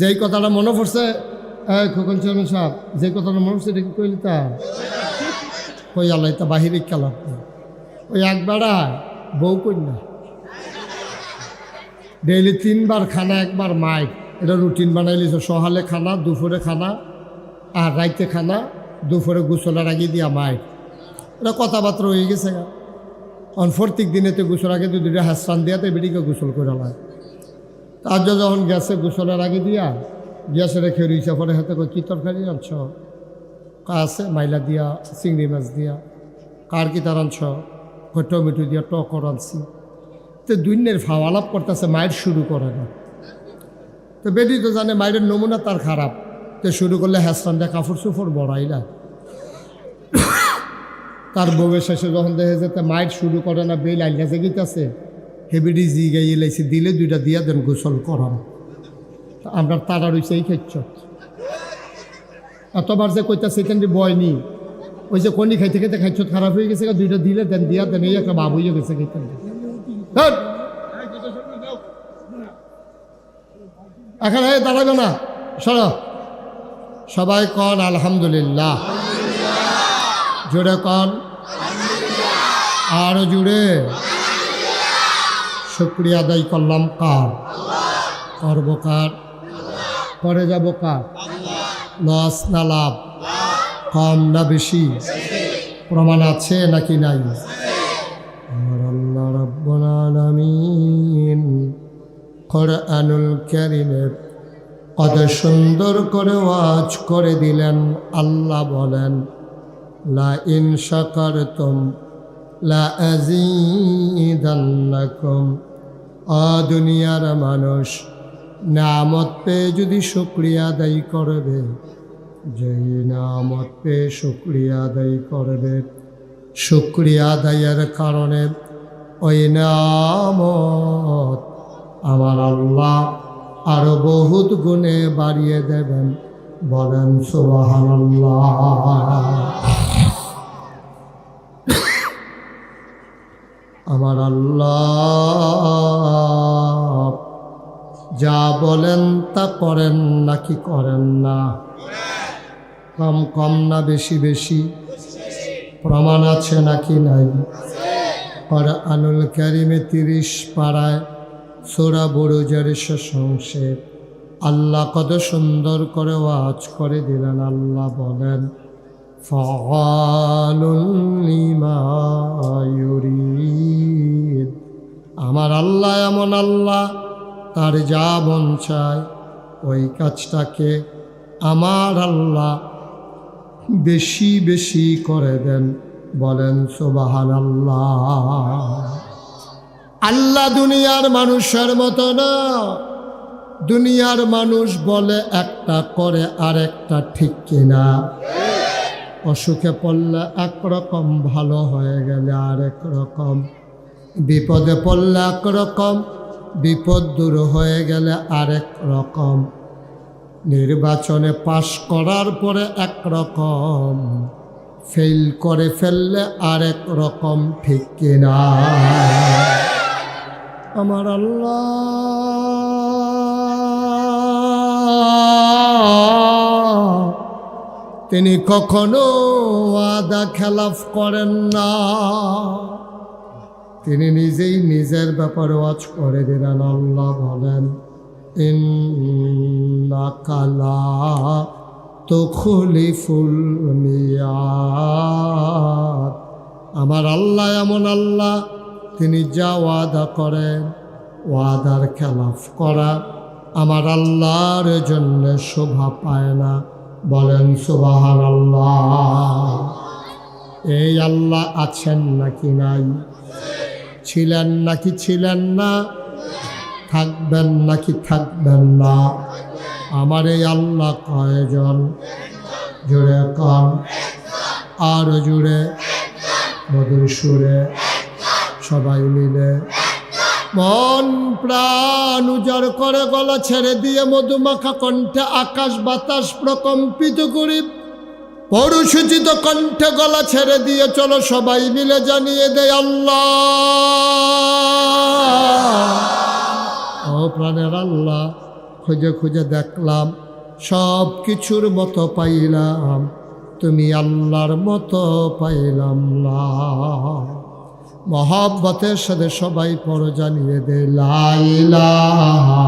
যেই কথাটা মনে পড়ছে খোকন চেয়ারম্যান সাহেব, যে কথাটা মনে পড়ছে এটা কি কইলি তা কই আল্লাহ তা বাহিরে খেলাপ ওই একবারা বউ কই না ডেইলি 3 বার খানা, একবার মাইক, এটা রুটিন বানাইলিছ। সকালে খানা, দুপুরে খানা, আর রাইতে খানা, দুপুরে গোসলের আগে দিয়া মাইক। এটা কথাবার্তা হয়ে গেছে গা। প্রত্যেক দিনেতে গোসল আগে 2-2টা হাসরান দিয়াতে বেডিকে গোসল করে লাগ। তার যখন গেছে গোসলের আগে দিয়া গ্যাসে রেখে রইছে, পরে হাতে কী তরকারি আনছ? আছে মাইলা দিয়া, চিংড়ি মাছ দিয়া। কার কি তার আনছ? টমেটো দিয়া টকর আনছি। তো দুইনের ফাওয়ালাপ করতেছে, মায়ের শুরু করে না। তো বেটি তো জানে মায়ের নমুনা তার খারাপ, তো শুরু করলে হ্যাসরান দেয় কাপড় চুপড় বড়াইলা। তার বউয়ের শেষে যখন দেখে যেতে মায়ের শুরু করে না, বেল আইলা জেগিতেছে, হেবিডি জি গাইয়ে লাইছে, দিলে 2টা দিয়া দেন গোসল করান। আমরা তারা রয়েছে এই খেচ্ছ এতবার যে কইতাছে সেখানে বয়নি, ওই যে কনি খাইতে খাইতে খাইছ খারাপ হয়ে গেছে, 2টা দিলে দেন দিয়া দেন, এই একটা বাবু হয়ে গেছে। এখন দাঁড়াবে না, সরো সবাই কন আলহামদুলিল্লাহ, জোরে কন আরো জুড়ে। শুকরিয়া আদায় করলাম কার? করব কার? করে যাব কার? লস না লাভ? কম না বেশি? প্রমাণ আছে নাকি নাই? আমার আল্লাহ রাব্বুল আলামিন কোরআনুল কারীমে কত সুন্দর করে ওয়াজ করে দিলেন। আল্লাহ বলেন, লা ইন শাকারতুম লা আযীদান্নাকুম। দুনিয়ার মানুষ নামত পেয়ে যদি শুকরিয়া আদায় করবে, যেই নামত পেয়ে শুকরিয়া আদায় করবে, শুকরিয়া আদায়ের কারণে ওই নামত আমার আল্লাহ আরো বহুত গুণে বাড়িয়ে দেবেন। বলেন সুবহানাল্লাহ। আমার আল্লাহ যা বলেন তা করেন নাকি করেন না? কম কম না বেশি বেশি? প্রমাণ আছে নাকি নাই? কোরআনুল কারীমে 30 পারায় সূরা বুরুজের শেষ অংশে আল্লাহ কত সুন্দর করে ওয়াজ করে দিলেন। আল্লাহ বলেন, ফাআলুন লিমা ইউরিদ। আমার আল্লাহ এমন আল্লাহ, তার যা মন চায় ওই কাজটাকে আমার আল্লাহ বেশি বেশি করে দেন। বলেন সুবহানাল্লাহ। আল্লাহ দুনিয়ার মানুষের মতো না। দুনিয়ার মানুষ বলে একটা, করে আরেকটা, ঠিক কিনা? অসুখে পড়লে একরকম, ভালো হয়ে গেলে আরেক রকম, বিপদে পড়লে একরকম, বিপদ দূর হয়ে গেলে আরেক রকম, নির্বাচনে পাশ করার পরে একরকম, ফেল করে ফেললে আরেক রকম, ঠিক কিনা? আমার আল্লাহ তিনি কখনো ওয়াদা খেলাফ করেন না। তিনি নিজেই নিজের ব্যাপারে ওয়াজ করে দিলেন। আল্লাহ বলেন, ইন্নাকা লা তুখলিফুল মিয়াদ। আমার আল্লাহ এমন আল্লাহ, তিনি যা ওয়াদা করেন, ওয়াদার খেলাফ করা আমার আল্লাহর জন্য শোভা পায় না। বলেন সুবহানাল্লাহ। এই আল্লাহ আছেন নাকি নাই? ছিলেন নাকি ছিলেন না? থাকবেন নাকি থাকবেন না? আমার এই আল্লাহ কয়জন? জুড়ে কন, আর জুড়ে, মধুর সুরে সবাই মিলে। মন প্রাণ উজাড় করে গলা ছেড়ে দিয়ে মধুমাখা কণ্ঠে আকাশ বাতাস প্রকম্পিত করি, পরশুচিত কণ্ঠে গলা ছেড়ে দিয়ে চলো সবাই মিলে জানিয়ে দেয় আল্লাহ। ও প্রাণের আল্লাহ, খুঁজে খুঁজে দেখলাম সব কিছুর মতো পাইলাম, তুমি আল্লাহর মতো পাইলাম না। মহব্বতের সাথে সবাই পড়ো, জানিয়ে দে লা ইলাহা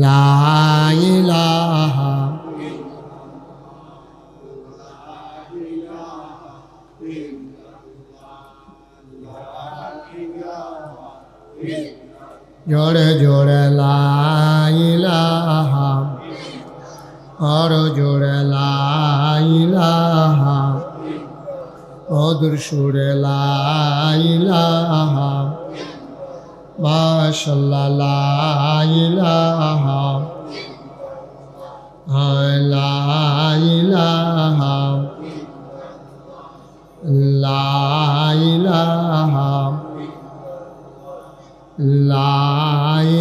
লা ইলাহা জোরে জোরে লা ইলাহা, আরো জোরে লা ইলাহা, মধুর সুরে লা ইলাহা, মাশাআল্লাহ লা ইলাহা, লা ইলাহা, লা ইলাহা, লা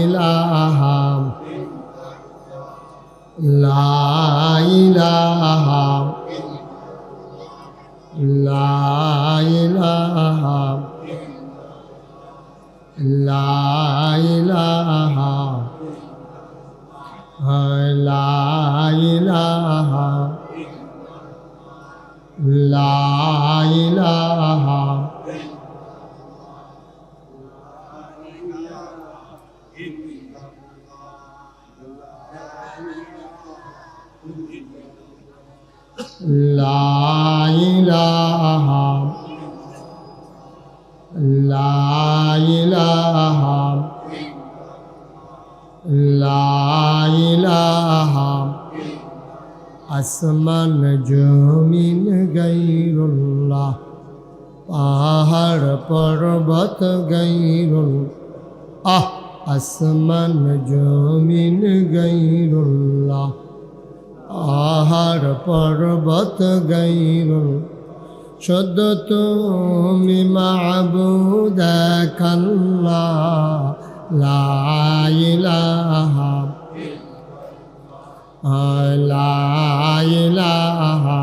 ইলাহা, লা ইলাহা, লা ইলাহা, লা ইলাহা, লা ইলাহা, লা ইলাহা, লা ইলাহা, লা ইলাহা, লা ইলাহা, আসমান জমিন গায়রুল্লাহ, পাহাড় পর্বত গায়রুল্লাহ, আসমান জমিন গায়রুল্লাহ, পাহাড় পর্বত গায়রুল্লাহ, শুধু তুমি মাবুদ এক আল্লাহ, লা ইলাহা, লা ইলাহা,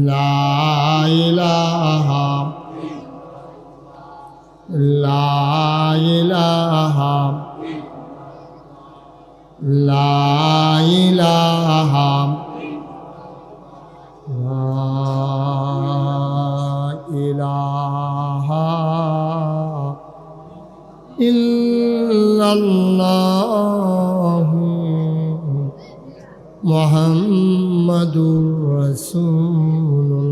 লা ইলাহা, লা ইলাহা, লা ইলাহা, ইলাহা ইল্লাল্লাহ মুহাম্মাদুর রাসূলুল্লাহ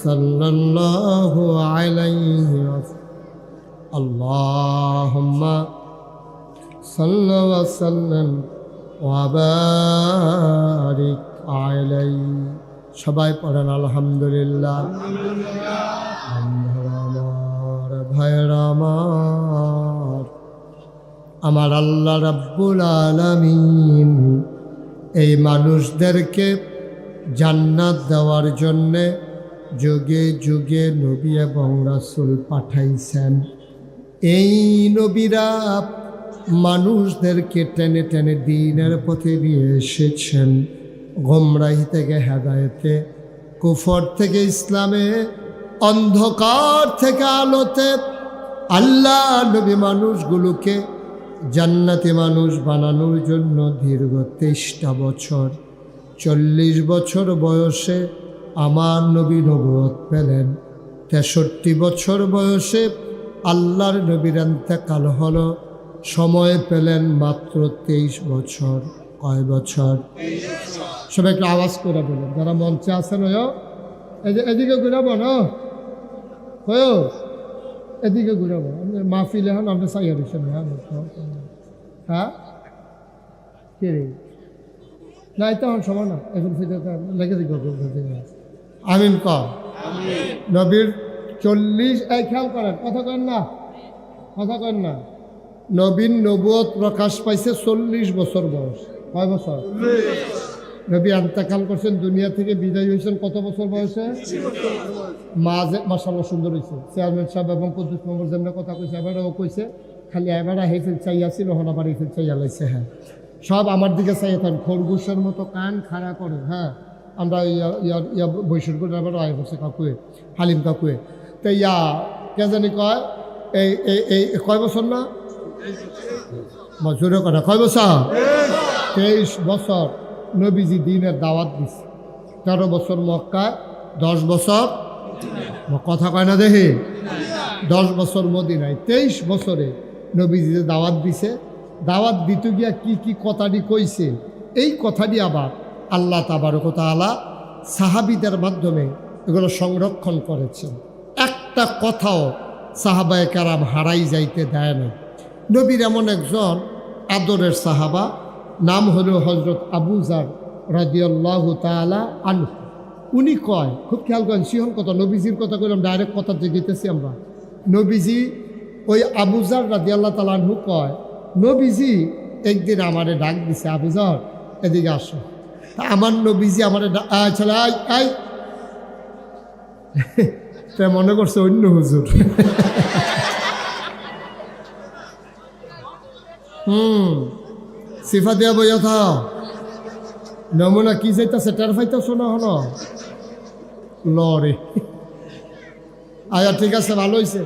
সাল্লাল্লাহু আলাইহি ওয়াসাল্লাম। আল্লাহুম্মা সাল্লি ওয়া সাল্লিম ওয়া বারিক আলাইহি। সবাই পড়েন আলহামদুলিল্লাহ। আমার ভাইরা আমার আল্লাহ রাব্বুল আলামিন এই মানুষদেরকে জান্নাত দেওয়ার জন্যে যুগে যুগে নবী এবং রাসূল পাঠাইছেন। এই নবীরা মানুষদেরকে টেনে টেনে দ্বীনের পথে নিয়ে এসেছেন, গোমরাহি থেকে হেদায়েতে, কুফর থেকে ইসলামে, অন্ধকার থেকে আলোতে। আল্লাহ নবী মানুষগুলোকে জান্নাতি মানুষ বানানোর জন্য দীর্ঘ 23টা বছর, 40 বছর বয়সে আমার নবী নবুয়ত পেলেন। 63 বছর বয়সে আল্লাহর নবীর ইন্তেকাল হলো। সময় পেলেন মাত্র 23 বছর। কয় বছর? সবাই একটু আওয়াজ করে বলুন, যারা মঞ্চে আছেন এদিকে ঘুরাবো না, এদিকে ঘুরাবো। মাহফিল এখন আপনি চাইয়া দিচ্ছেন, হ্যাঁ কে রে না, এটা এখন সময় না, এখন লেগে দিকে আমিন ক নবীর 40 খেয়াল করেন, কথা কেন না, কথা কেন না। নবীন নবুয়ত প্রকাশ পাইছে 40 বছর বয়স। কয় বছর? নবী ইন্তেকাল করছেন, দুনিয়া থেকে বিদায় হয়েছেন কত বছর বয়সে? মাঝে। মাশাআল্লাহ সুন্দর হয়েছে। চেয়ারম্যান সাহেব এবং 25 নম্বর যেমন কথা কইছে, এবারও কইছে খালি এবার হেফেল চাইয়াছিল হন আবার হেফেল চাইয়া লাইছে। হ্যাঁ, সব আমার দিকে চাইয়া তখন খরগোশের মতো কান খাড়া করে। হ্যাঁ, আমরা ইয়া বৈশর করে আবার আয় করছে কাকুয়ে, হালিম কাকুয়ে। তো ইয়া কে জানি কয় এই এই কয় বছর না জোরে কথা, কয় বছর? 23 বছর নবীজি দিনের দাওয়াত দিছে। 13 বছর মক্কা, 10 বছর কথা কয় না দেখি, 10 বছর মদিনায়, 23 বছরে নবীজি দাওয়াত দিছে। দাওয়াত দিতে গিয়া কি কি কথাটি কইছে, এই কথাটি আবার আল্লাহ তাবারক ওয়া তাআলা সাহাবীদের মাধ্যমে এগুলো সংরক্ষণ করেছেন। একটা কথাও সাহাবায়ে কেরাম হারাই যাইতে দেয় না। নবীর এমন একজন আদরের সাহাবা, নাম হলো হজরত আবু যার রাদিয়াল্লাহু তাআলা আনহু। উনি কয়, খুব খেয়াল করেন, সিহন কথা, নবীজির কথা কইলাম, ডাইরেক্ট কথা যে গেতেছি আমরা। নবীজি ওই আবু যার রাদিয়াল্লাহু তাআলা আনহু কয়, নবীজি একদিন আমারে ডাক দিছে, আবু যার এদিকে আসো। আমার নবীজি আমারে ছেলে আই তা মনে করছে অন্য হুজুর। সিফা দিয়া বইয়া থাও, নমুনা কি যাইতেছে টের পাইতেছ না হন লরে। আয়া ঠিক আছে, ভালো হয়েছে।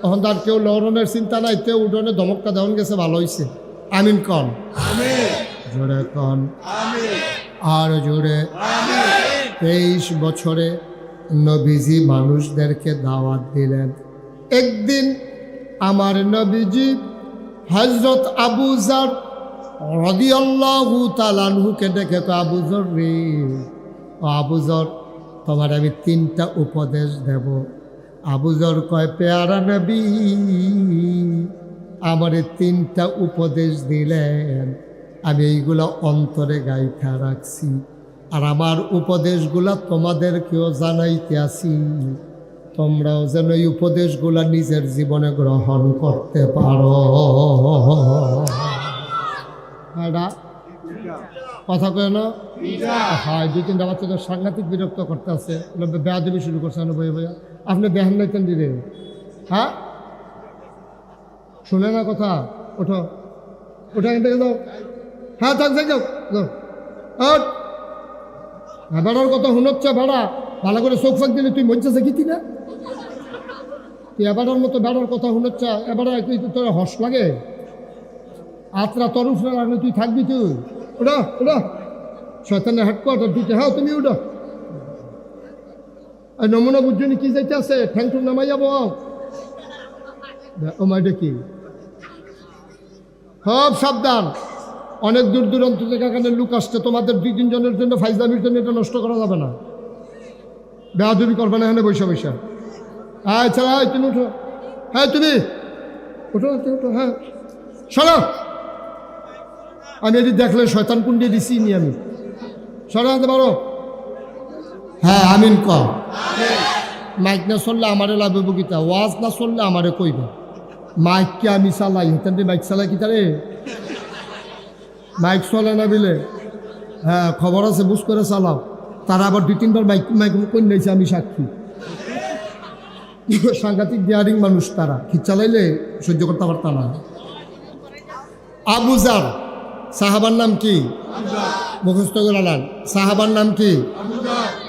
তখন তার কেউ লড়নের চিন্তা নাই, কেউ উঠোনে ধমকটা দেওয়ান গেছে, ভালো হয়েছে। আমিন কন, জোরে কন, আর জোরে। 23 বছরে নবীজি মানুষদেরকে দাওয়াত দিলেন। একদিন আমার নবীজি হযরত আবু যার রাদিয়াল্লাহু তাআলা আনহুকে ডেকে কয়, আবু যর রে, ও আবু যর, তোমার আমি 3টা উপদেশ দেব। আবু যর কয়, পেয়ারা নবী আমারে 3টা উপদেশ দিলেন, আমি এইগুলো অন্তরে গাইথা রাখছি, আর আমার উপদেশগুলা তোমাদেরকেও জানাইতে আসি, তোমরাও যেন এই উপদেশগুলা নিজের জীবনে গ্রহণ করতে পারো। কথা কয় না? হ্যাঁ, 2-3টা বাচ্চাদের সাংঘাতিক বিরক্ত করতে আছে, বেয়াদবি শুরু করছে বইয়া বইয়া। আপনি দেখেন নাইতেন দিলে, হ্যাঁ শুনে না কথা, ওঠো ওঠা এখান থেকে যাও। হ্যাঁ থাক যাও যাও, বেড়ার কথা শুনোচ্ছে, বেড়া ভালো করে চোখ ফাঁক দিলে তুই মজ্জাছে কিতি না, তুই এবারের মতো বেড়ার কথা শুনোচ্ছে, এবারে তোর হস লাগে, আত্রা তরুফ না লাগলে তুই থাকবি, তুই ওটা ওটা শয়তানের হেডকোয়ার্টার দিতে। হ্যাঁ তুমি ওটা নমুনা বুঝছনি কি যাইতে আছে, ঠ্যাং ঠুং নামাই যাবো। ও মাইটা কি, সব সাবধান, অনেক দূর দূরান্ত থেকে এখানে লোক আসছে, তোমাদের 2-3 জনের জন্য ফাইজলামির জন্য এটা নষ্ট করা যাবে না, বেয়াদবি করবে না এখানে বৈশা বৈশা। হ্যাঁ ছেলে, হ্যাঁ তুমি উঠো, হ্যাঁ তুমি উঠো উঠো, হ্যাঁ সরো, আমি এটি দেখলে শয়তান কুন্ডে দিছি নি আমি, সরো আনতে পারো। হ্যাঁ আমিন ক। মাইক না চললে আমারে লাগবে বকিতা, ওয়াজ না চললে আমারে কইবে। মাইককে আমি চালাই, হেতেন মাইক চালাই কি তারে, মাইক চলে না বিলে। হ্যাঁ খবর আছে, বুঝ করে চালাও। তারা আবার 2-3বার মাইক মাইক কই নিয়েছে, আমি সাক্ষী। সাংঘাতিক ডিয়ারিং মানুষ তারা, কি চালাইলে সহ্য করতে পারত না। আবু যার সাহাবার নাম কি, মুখস্থ করে নেন, সাহাবার নাম কি?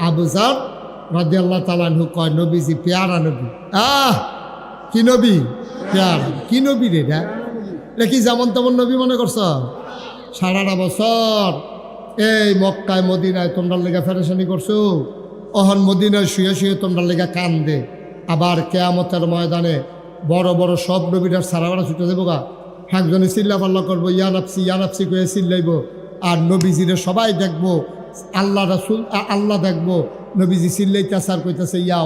আবু যার রাদিয়াল্লাহু তাআলা আনহু কয়, নবীজি পেয়ারা নবী। কি নবী? পেয়ারা। কি নবী রে, এটা কি যেমন তেমন নবী মনে করছ? সারাটা বছর এই মক্কায় মদিনায় তোমরা লেগা ফেরেশানি করছো, অহন মদিনায় শুয়ে শুয়ে তোমরা লেগা কান্দে। আবার কিয়ামতের ময়দানে বড় বড় সব নবীরা সারাবারা ছুটে দেবো গা, একজনে চিল্লা পাল্লা করবো, ইয়া নাফসি করে চিল্লাইব, আর নবীজিরে সবাই দেখবো, আল্লাহ রাসূল আল্লাহ দেখবো, নবীজি চিল্লাইতেছে আর কইতেছে, ইয়া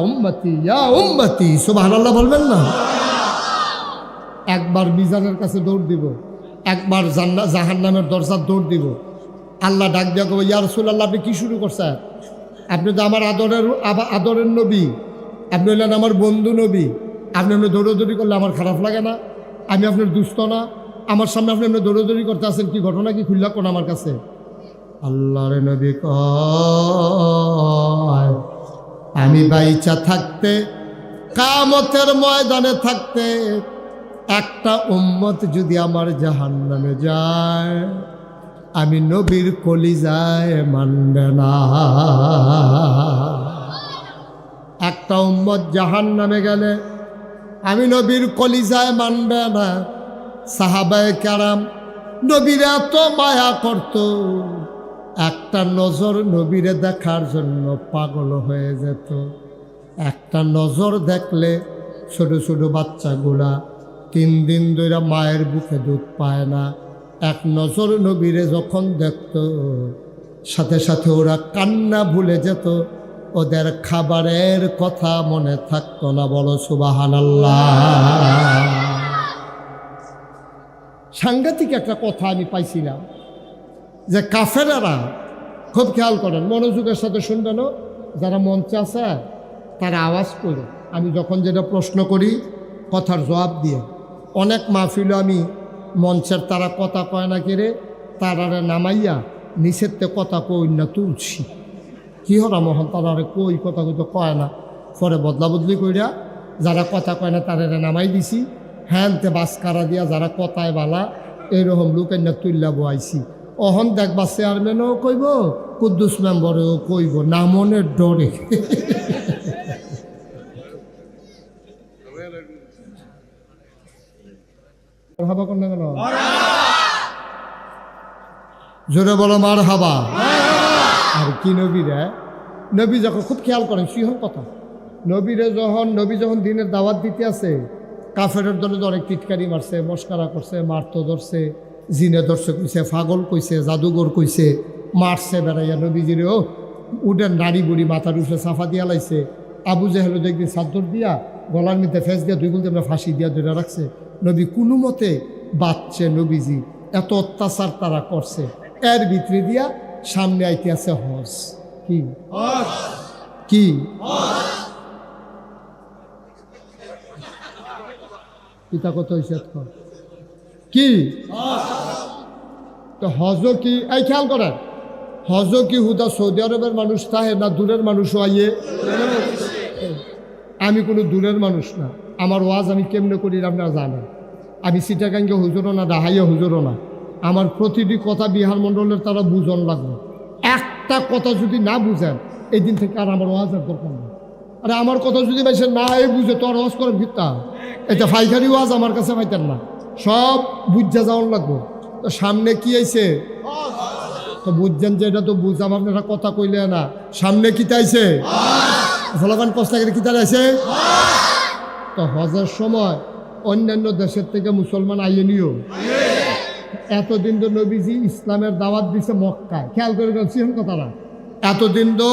উম্মতি, সুবহানাল্লাহ বলবেন না? একবার মিজানের কাছে দৌড় দিব, একবার জাহান্নামের দরজার দৌড় দিব। আল্লাহ ডাক দিয়া কবে, ইয়া রাসূলুল্লাহ আপনি কি শুরু করছেন? আপনি তো আমার আদরের নবী, আপনি হলেন আমার বন্ধু নবী, আপনি দৌড়দৌড়ি করলে আমার খারাপ লাগে না? আমি আপনার দুস্থ না? আমার সামনে আপনি দৌড়দৌড়ি করতে আসেন, কি ঘটনা কি খুললা কোন আমার কাছে? আল্লাহর নবী কয়, আমি বাইচা থাকতে, কিয়ামতের ময়দানে থাকতে একটা উম্মত যদি আমার জাহান্নামে যায়, আমি নবীর কলিজায় মানবে না। একটা উম্মত জাহান্নামে গেলে আমি নবীর কলিজায় মানবে না। সাহাবায়ে কেরাম নবীর এত মায়া করত, একটা নজর নবীরে দেখার জন্য পাগল হয়ে যেত। একটা নজর দেখলে ছোট ছোট বাচ্চাগুলা 3 দিন ধরে মায়ের বুকে দুধ পায় না, এক নজর নবীরে যখন দেখত সাথে সাথে ওরা কান্না ভুলে যেত, ওদের খাবারের কথা মনে থাকতো না। বলো সুবহানাল্লাহ। সাংঘাতিক একটা কথা আমি পাইছিলাম যে কাফেরেরা, খুব খেয়াল করেন, মনোযোগের সাথে শুনবেন, যারা মঞ্চে আছে তারা আওয়াজ করে, আমি যখন যেটা প্রশ্ন করি কথার জবাব দিয়ে। অনেক মাহফিলে আমি মঞ্চের তারা কথা কয় না কেড়ে তারারে নামাইয়া নিষেধতে কথা কই না তুলছি। কি হরা মোহন তারারে কই কথা কই তো কয় না, পরে বদলা বদলি কইরা যারা কথা কয় না তারারে নামাই দিছি। হ্যানতে বাসকারা দিয়া যারা কথায় বালা এইরকম লোক না তুল্লা বয়াইছি। অহন দেখবা চেয়ারম্যানও কইব, কুদ্দুস মেম্বরেও কইব, না মনের ডরে। হাবা কর না কেন? জোরে বলো মার হাবা। আর কি নবীরা, নবী যখন, খুব খেয়াল করেন সিংহ কথা, নবী যখন দিনের দাওয়াত দিতে আছে, কাফেরের দলে অনেক টিটকারি মারছে, মস্কারা করছে, মারতো ধরছে, জিনে ধরছে কইছে, পাগল কইছে, জাদুঘর কইছে, মারছে বেড়াইয়া নবীজিরে। ও উডেন নাড়ি বুড়ি মাথার উঠে সাফা দিয়া লাইছে। আবু জাহেল দেখবি চাদর দিয়া গলার মধ্যে ফেস দিয়া 2 গুলতে ফাঁসি দিয়া ধরে রাখছে। নবী কোনো মতে বাঁচছে। নবীজি এত অত্যাচার তারা করছে, এর ভিতরে দিয়া সামনে আইতে আছে হজ। কি কি পিতা কত হয়েছে কি তো হজ কি? এই খেয়াল করেন, হজ কি হুদা সৌদি আরবের মানুষ তাহে না দূরের মানুষও আইয়ে? আমি কোনো দূরের মানুষ না, আমার ওয়াজ আমি কেমনে করি আপনারা জানেন। আমি চিটাগাঙ্গে হুজুরও না, ডাহাইয়া হুজুরও না। আমার প্রতিটি কথা বিহার মণ্ডলের তারা বুঝন লাগবে। একটা কথা যদি না বুঝেন এই দিন থেকে আর আমার ওয়াজের দরকার নেই। আরে আমার কথা যদি ভাই সে না বুঝে তো আর ওয়াজ করেন ভিত্তা, এটা ফাইখারি ওয়াজ আমার কাছে পাইতেন না। সব বুঝা যাওয়ার লাগবো। তো সামনে কি আইছে তো বুঝছেন যে এটা তো বুঝাম, আপনারা কথা কইলে না। সামনে কি তাইছে ফলাফান কষ্টাকে কি তার আছে। তো হজের সময় অন্যান্য দেশের থেকে মুসলমান আইয়ে নিও। এতদিন তো নবীজি ইসলামের দাওয়াত দিছে মক্কায়, খেয়াল করে বলছিলেন কথাটা। এতদিন তো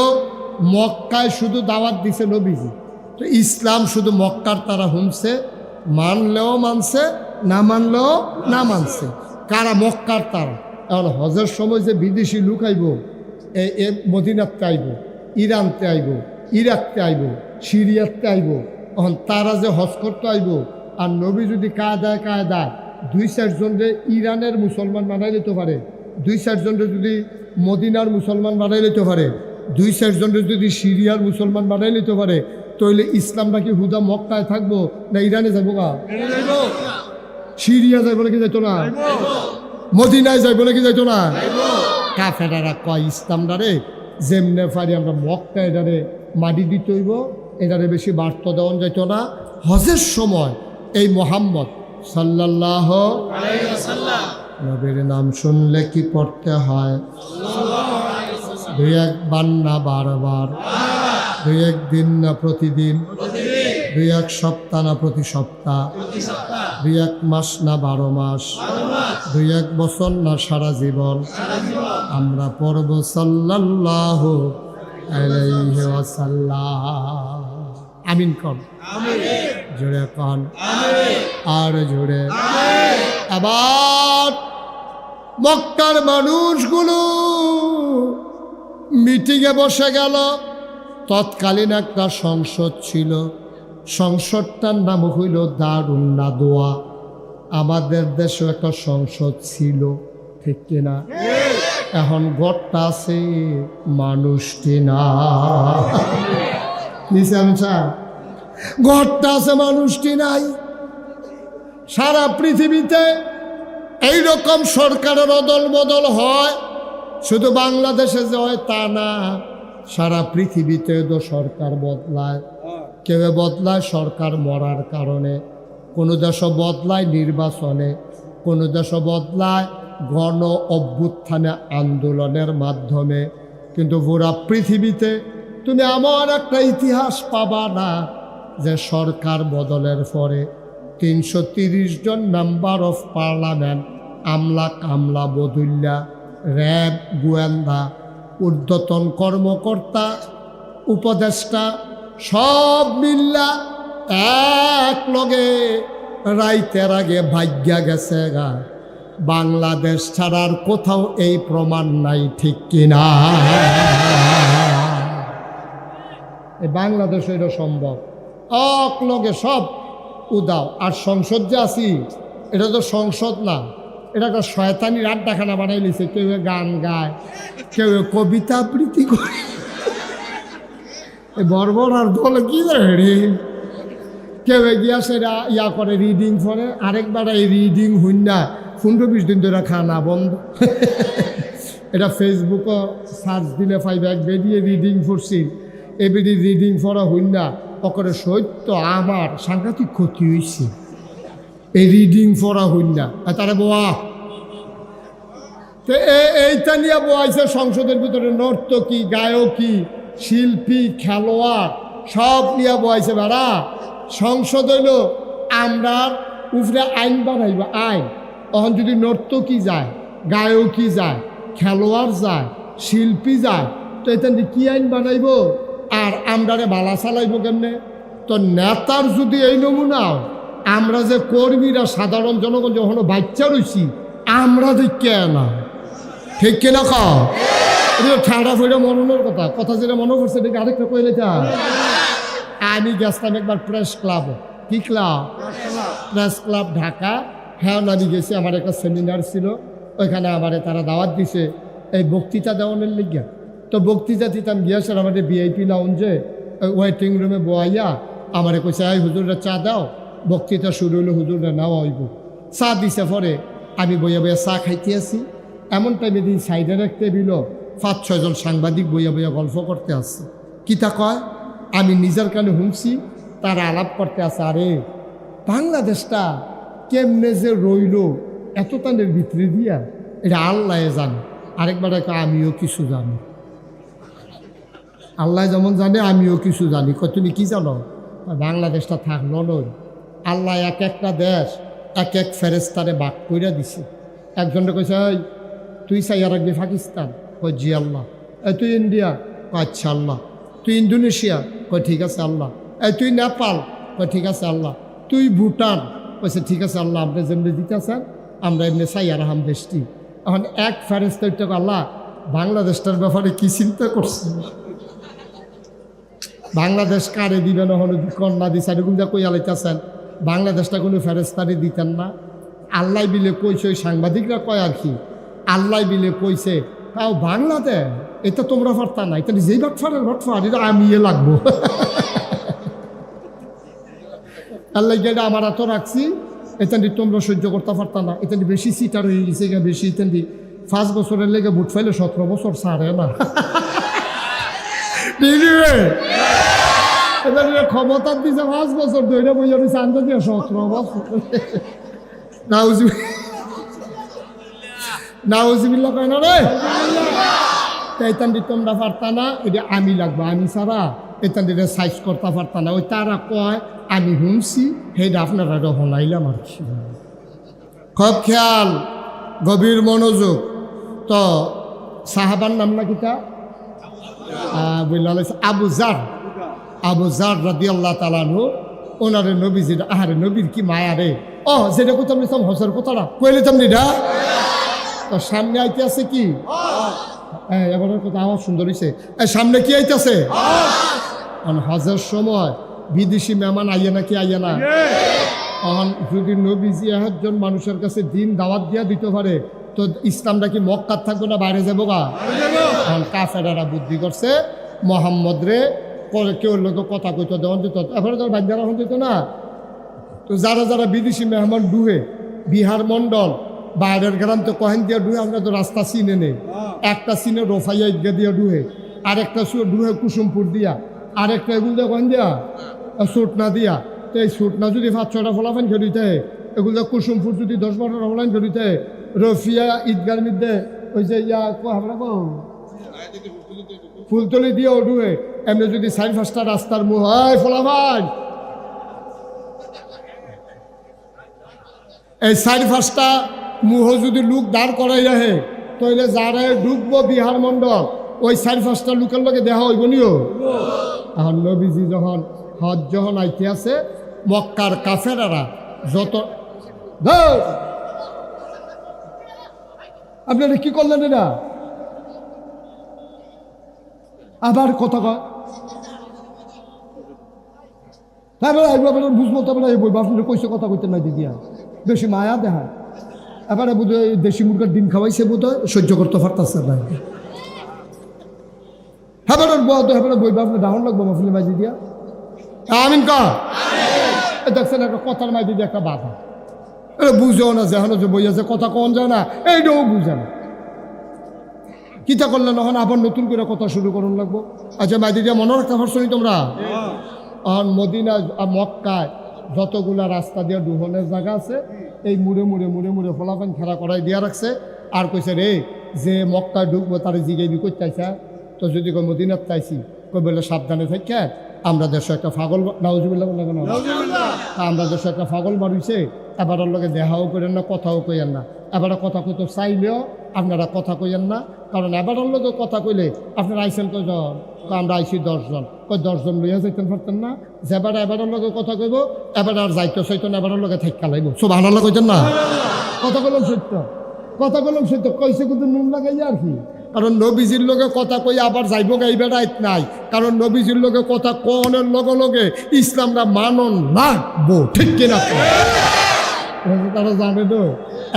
মক্কায় শুধু দাওয়াত দিছে নবীজি, তো ইসলাম শুধু মক্কার তারা হুমছে, মানলেও মানছে, না মানলেও না মানছে। কারা? মক্কার তারা। এখন হজের সময় যে বিদেশি লোক আইব, এ মদিনাতে আইব, ইরানতে আইব, ইরাকতে আইব, সিরিয়াতে আইব, এখন তারা যে হজ করতে আইব, আর নবী যদি কায়দায় 2-4 জনরে ইরানের মুসলমান বানাই নিতে পারে, 2-4 জনরে যদি মদিনার মুসলমান বানাই নিতে পারে, 2-4 জনরে যদি সিরিয়ার মুসলমান বানাই নিতে পারে, তাহলে ইসলামটা কি হুদা মক্কায় থাকবো না ইরানে যাবো? সিরিয়া যাইব নাকি যাইতো না? মদিনায় যাইব নাকি যাইতো না? কাফেরারা কয় ইসলামটারে যেমনে পারি আমরা মক্কা এটারে মাটি দিতে হইব, এটারে বেশি বার্তা দেওয়া যাইতো না। হজের সময় এই মোহাম্মদ সাল্লাল্লাহু আলাইহি ওয়াসাল্লাম নবীর নাম শুনলে কি পড়তে হয়? 2-1 বার না বারবার, 2-1 দিন না প্রতিদিন, 2-1 সপ্তাহ না প্রতি সপ্তাহ, 2-1 মাস না 12 মাস, 2-1 বছর না সারা জীবন আমরা পড়ব সাল্লাল্লাহু আলাইহি ওয়াসাল্লাম। আমিন কন, জোরে কন, আর জোরে। আবার মক্কার মানুষগুলো মিটিংয়ে বসে গেল। তৎকালীন একটা সংসদ ছিল, সংসদটার নাম হইল দারুন নাদওয়া। আমাদের দেশে একটা সংসদ ছিল, ঠিক কিনা? এখন ঘরটা আছে, মানুষটি না। ঘরটা আছে, মানুষটি নাই। সারা পৃথিবীতে এইরকম সরকারের অদল বদল হয়, শুধু বাংলাদেশে যে হয় তা না, সারা পৃথিবীতে তো সরকার বদলায়। কেউ বদলায় সরকার মরার কারণে, কোনো দেশ বদলায় নির্বাচনে, কোনো দেশ বদলায় গণ অভ্যুত্থানে আন্দোলনের মাধ্যমে। কিন্তু পুরা পৃথিবীতে তুমি এমন একটা ইতিহাস পাবা না যে সরকার বদলের পরে 330 জন মেম্বার অফ পার্লামেন্ট, আমলা কামলা বদুল্লা, র্যাব, গোয়েন্দা, ঊর্ধ্বতন কর্মকর্তা, উপদেষ্টা সব মিল্লা এক লগে রাইতের আগে ভাগ্যা গেছে গা। বাংলাদেশ ছাড়ার কোথাও এই প্রমাণ নাই, ঠিক কিনা? এই বাংলাদেশ এটা সম্ভব, এক লগে সব উদাও। আর সংসদ যে আছি, এটা তো সংসদ না, এটা একটা শয়তানির আড্ডাখানা বানাই লিছে। কেউ গান গায়, কেউ কবিতা আবৃত্তি করে, বর্বর আর দল কি রে, কেউ গিয়া সেটা ইয়া করে রিডিং করে। আরেকবার এই রিডিং হইন না 15-20 দিন ধরে খানা বন্ধ। এটা ফেসবুকও সার্চ দিলে পাইবে, এক বেরিয়ে রিডিং করছি, এবিডি রিডিং পড়া হইন না ওকরে সত্য আমার সাংঘাতিক ক্ষতি হয়েছে, এই রিডিং পড়া হইন না। তারা বোয়া তো এইটা নিয়ে বোয়াইছে সংসদের ভিতরে, নর্তকী, গায়কী, শিল্পী, খেলোয়াড় সব নিয়ে বোয়াইছে। বেড়া সংসদ হইল আমরা উপরে আইন বানাইব, আইন। তখন যদি নর্তকী যায়, গায়কী যায়, খেলোয়াড় যায়, শিল্পী যায়, তো এটা কি আইন বানাইব? আর আমরারে বালা চালাইব কেমনে? তো নেতার যদি এই নমুনাও, আমরা যে কর্মীরা সাধারণ জনগণ যখন বাচ্চা রয়েছি, আমরা যে কেন, ঠিক কিনা খাও? এটা ঠান্ডা ফেরা মরণের কথা, কথা যেটা মনে করছে দেখে আরেকটা কইলে যা। আমি গেছিলাম একবার প্রেস ক্লাব, কি ক্লাব? Press club Dhaka. হ্যাঁ, আমি গেছি, আমার একটা সেমিনার ছিল, ওইখানে আমারে তারা দাওয়াত দিছে এই বক্তৃতা দেওয়ানোর লিগে। তো বক্তৃতা দিতাম গিয়েছিল আমাদের ভিআইপি লাউঞ্জে, ওয়েটিং রুমে বয়াইয়া আমারে কইছে, এই হুজুররা চা দাও, বক্তৃতা শুরু হইলো, হুজুররা নেওয়া হইব। চা দিছে, পরে আমি বইয়া বইয়া চা খাইতে আসি। এমন টাইমে দিন সাইডের এক টেবিল 5-6 জন সাংবাদিক বইয়া বইয়া গল্প করতে আসছে। কিতা কয় আমি নিজের কানে শুনছি, তারা আলাপ করতে আছে, আরে বাংলাদেশটা কেমনে যে রইল এত টানের ভিতরে দিয়া, এটা আল্লাহ জানে। আরেকবার আমিও কিছু জানি, আল্লাহ যেমন জানে আমিও কিছু জানি। তুমি কি জানো? বাংলাদেশটা থাকলো নয়, আল্লাহ এক একটা দেশ এক এক ফেরেস্তারে বাক কইরা দিছে। একজনটা কইছে, এই তুই চাইয়া রাখবি পাকিস্তান, কই জি আল্লাহ। এই তুই ইন্ডিয়া, কয় আচ্ছা আল্লাহ। তুই ইন্দোনেশিয়া, কয় ঠিক আছে আল্লাহ। এই তুই নেপাল, কয় ঠিক আছে আল্লাহ। তুই ভুটান, কইছে ঠিক আছে আল্লাহ, আপনি যেমনি দিতেছেন আমরা এমনি চাইয়া রাখাম দেশটি। এখন এক ফেরেস্তা আল্লাহ বাংলাদেশটার ব্যাপারে কি চিন্তা করছে? বাংলাদেশ কারে দিবেন, কন্যা দিছে এরকম যা কই আলাইতেছেন, বাংলাদেশটা কোনো ফেরেস্তারে দিতেন না। আল্লাহ বিলে কইছে, ওই সাংবাদিকরা কয় আর কি, আল্লাহ বিলে কইছে, তাও বাংলাদেশ এটা তোমরা পারতা না, এটা যেই বাটফারের বাটফার, এটা আমি লাগবো। আল্লাহ গেলে আমার এত রাখছি, এখানে তোমরা সহ্য করতে পারতা না, এখানে বেশি সিটার হয়ে গেছে, বেশি এখানে 5 বছরের লেগে ভোট ফাইলে 17 বছর ছাড়ে না। ক্ষমতা দিছে 5 বছর ধরে বইয়া রয়েছে, আনতে দিয়ে 17 বছর। নাউজিবিল্লাহ কয় না রে, এখানে তোমরা পারতা না, এটা আমি লাগবো, আমি ছাড়া এখানে সাইজ করতে পারতা না। ওই তারা কয় আমি শুনছি, সেইটা আপনারা শোনাইলাম আর কি। খুব খেয়াল, গভীর মনোযোগ। তো সাহাবার নাম না কিতা? আবু জার, আবু জার রাদিয়াল্লাহু তাআলা আনহু, ওনারে নবীজির, আহারে নবীর কি মায়া রে। ও যেটা কোথাও নিতাম হজের কথাটা কইলে তেমনি না। তো সামনে আইতে আছে কি, এবার কথা আমার সুন্দর হয়েছে, সামনে কি আইতেছে? হজের সময় বিদেশি মেহমান আইয়া নাকি আইয়া না? এখন যদি নবীজি একজন মানুষের কাছে দিন দাওয়াত দিয়া দিতে পারে, তো ইসলামটা কি মক্কার থাকবো না বাইরে যাবো গা? এখন কাফেরারা বুদ্ধি করছে, মোহাম্মদ রে কেউ লোক কথা কইতো দেওয়ান দিত, এবারে তো বাচ্চারা হন দিত না। তো যারা যারা বিদেশি মেহমান ডুহে বিহার মন্ডল বাইরের গ্রাম তো কহেন দিয়া ডুহে, আমরা তো রাস্তা চিনে নেই। একটা চিনে রোফাইয়া ঈদগা দিয়া ডুহে, আরেকটা ডুহে কুসুমপুর দিয়া, আরেকটা এগুলো দিয়ে কহেন দিয়া সুটনা দিয়া। তো এই সুটনা যদি 5-6টা ফলাফান খেলিতে, এগুলো কুসুমপুর যদি 10-12টা ফলাফান খেলিতে, রফিয়া ঈদগার মধ্যে ওই যে আমরা ফুলতলি দিয়ে ডুহে, এমনি যদি 4-5টা রাস্তার মুখ হয় ফলাফান, এই 4-5টা মুহ যদি লোক দাঁড় করাই রাখে, তাহলে যারা ঢুকবো বিহার মন্ডল ওই 4-5টা লোকের লোকে দেখা হইব নিও। এখন নবীজি যখন হজ যখন আইতে আছে, মক্কার কাফেরারা যত আপনারা কি করলেন এটা আবার কথা কয়, তারপরে আপনার বুঝবো, তারপরে এই বইব আপনার কইসে কথা কইতে নাই দিদিয়া, বেশি মায়া দেখায়। এবারে বোধ হয় দেশি মুরগার ডিম খাওয়াইছে, বোধ হয় সহ্য করতে পারতেছে না। হ্যাঁ বইব আপনার ডাউন লাগবো মাফিলে মাই দিদিয়া। আমিন কা দেখছেন একটা কথার মাই দিদি একটা বাধা, এটা বুঝেও না, যেখানে যে বই আছে কথা কন যায় না, এইটাও বুঝে না। কিতা করলে নখন আবার নতুন করে কথা শুরু করুন লাগবো। আচ্ছা মাই দিদিয়া মনে রাখতে পারছো নি তোমরা? মদিনা মক্কায় যতগুলা রাস্তা দিয়ে ডুহনের জায়গা আছে, এই মুড়ে মুড়ে মুড়ে মুড়ে ফলাফান খেলা করাই দিয়া রাখছে। আর কইছে রে যে মক্কায় ঢুকবো তার জিগাইবি করতে চাইছে, তো যদি কই মদিনার চাইছি, কই বলে সাবধানে থাকে, আমরা দেশে একটা ফাগল নাউজুবিল্লাহ বলে কেন, আমরা দেশে একটা ফাগল বাড়িছে, এবার লোকে দেখাও করেন না, কথাও কইেন না। এবারে কথা কইতে চাইলেও আপনারা কথা কইেন না, কারণ এবার লোকে কথা কইলে আপনারা আইসেন কয়জন, আমরা আইসি 10 জন, কই 10 জন লইয়া যাইতেন পারতেন না, যেবার এবারের লোকে কথা কইব এবার আর যাইতে চাইতেন, এবারের লোকে থাকা লাগবো। সুবহানাল্লাহ কইতেন না? কথা বললাম সত্য, কথা বললাম সত্য, কইছে কিন্তু নুন লাগাই আর কি। কারণ নবীজির লোকে কথা কই আবার যাইব গাইবে রাইত নাই, কারণ নবীজির লোকে কথা কনের লগে লগে ইসলামরা মানন লাগবো, ঠিক কিনা? তারা জানে তো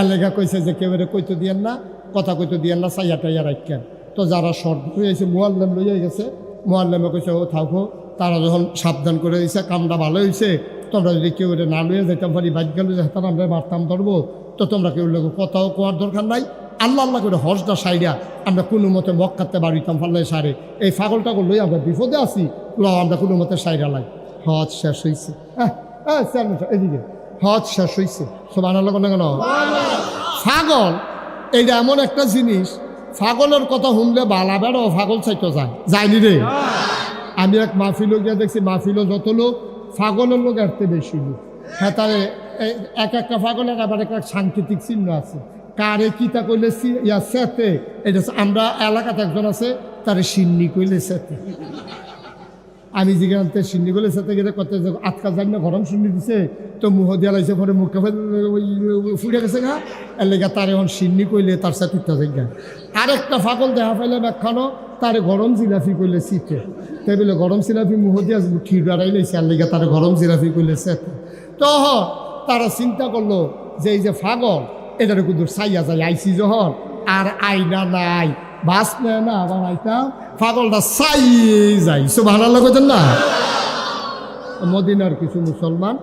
এলাকা কইছে যে কেউ কইতে দিয়েন না, কথা কইতে দিয়েন না, চাইয়া টাইয়া রাখেন। তো যারা শর্ট হয়েছে মোয়াল্লাম লইয়া গেছে, মোয়াল্লামে কইছে ও থাকো, তারা যখন সাবধান করে দিয়েছে কামটা ভালো হয়েছে, তোমরা যদি কেউ না লইয়া যাইতাম পারি বাইক গেল যেতাম আমরা মারতাম ধরবো, তো তোমরা কেউ লোক কথাও কোয়ার দরকার নাই, আল্লাহ আল্লাহ করে হজটা সাইডা আমরা কোনো মতে মক্কাতে বাড়িতাম ফাল্লাই সারে, এই ফাগলটাকে লই আমরা বিপদে আছি, আমরা কোনো মতে সাইডা লাই। হজ শেষ হয়েছে, এদিকে হজ শেষ হয়েছে, সুবহানাল্লাহ কেন? ফাগল এইটা এমন একটা জিনিস, ফাগলের কথা শুনলে বালা বেড়ো ফাগল চাইতে যায়নি রে। আমি এক মাহফিলও গিয়ে দেখছি, মাহফিলও যত লোক ফাগলের লোক এরতে বেশি লোক। হ্যাঁ, তার এক একটা ফাগলের আবার একটা সাংকেতিক চিহ্ন আছে, কারে কিতা কইলে সেতে, এটা আমরা এলাকাতে একজন আছে তারে সিন্নি কইলে সেতে। আমি যেখানে সিন্নি কইলে সেতে গেলে কত আটকা যাই না গরম শুনি দিছে, তো মুহ দিয়া লাইছে, পরে মুখে ফুটে গেছে গা, এর লেগে তার এখন সিন্নি কইলে তার সাথে উঠতে যায় গা। আরেকটা ফাগল দেখা পাইলাম একখানো, তারে গরম জিলাফি কইলে শীতে, তাই বলে গরম জিলাফি মুহ দিয়া ঠির বাড়াই লাইছে, আর লেগে তার গরম জিলাফি কইলে সেতে। তো তারা চিন্তা করলো যে এই যে ফাগল এটার কিন্তু চাইয়া যায় আইসি যখন, আর আইনা নাই, বাস নেয় না, আবার আইতাম ফাগলটা চাই যাই। সুবহানাল্লাহ কইতেন না? মদিনার কিছু মুসলমান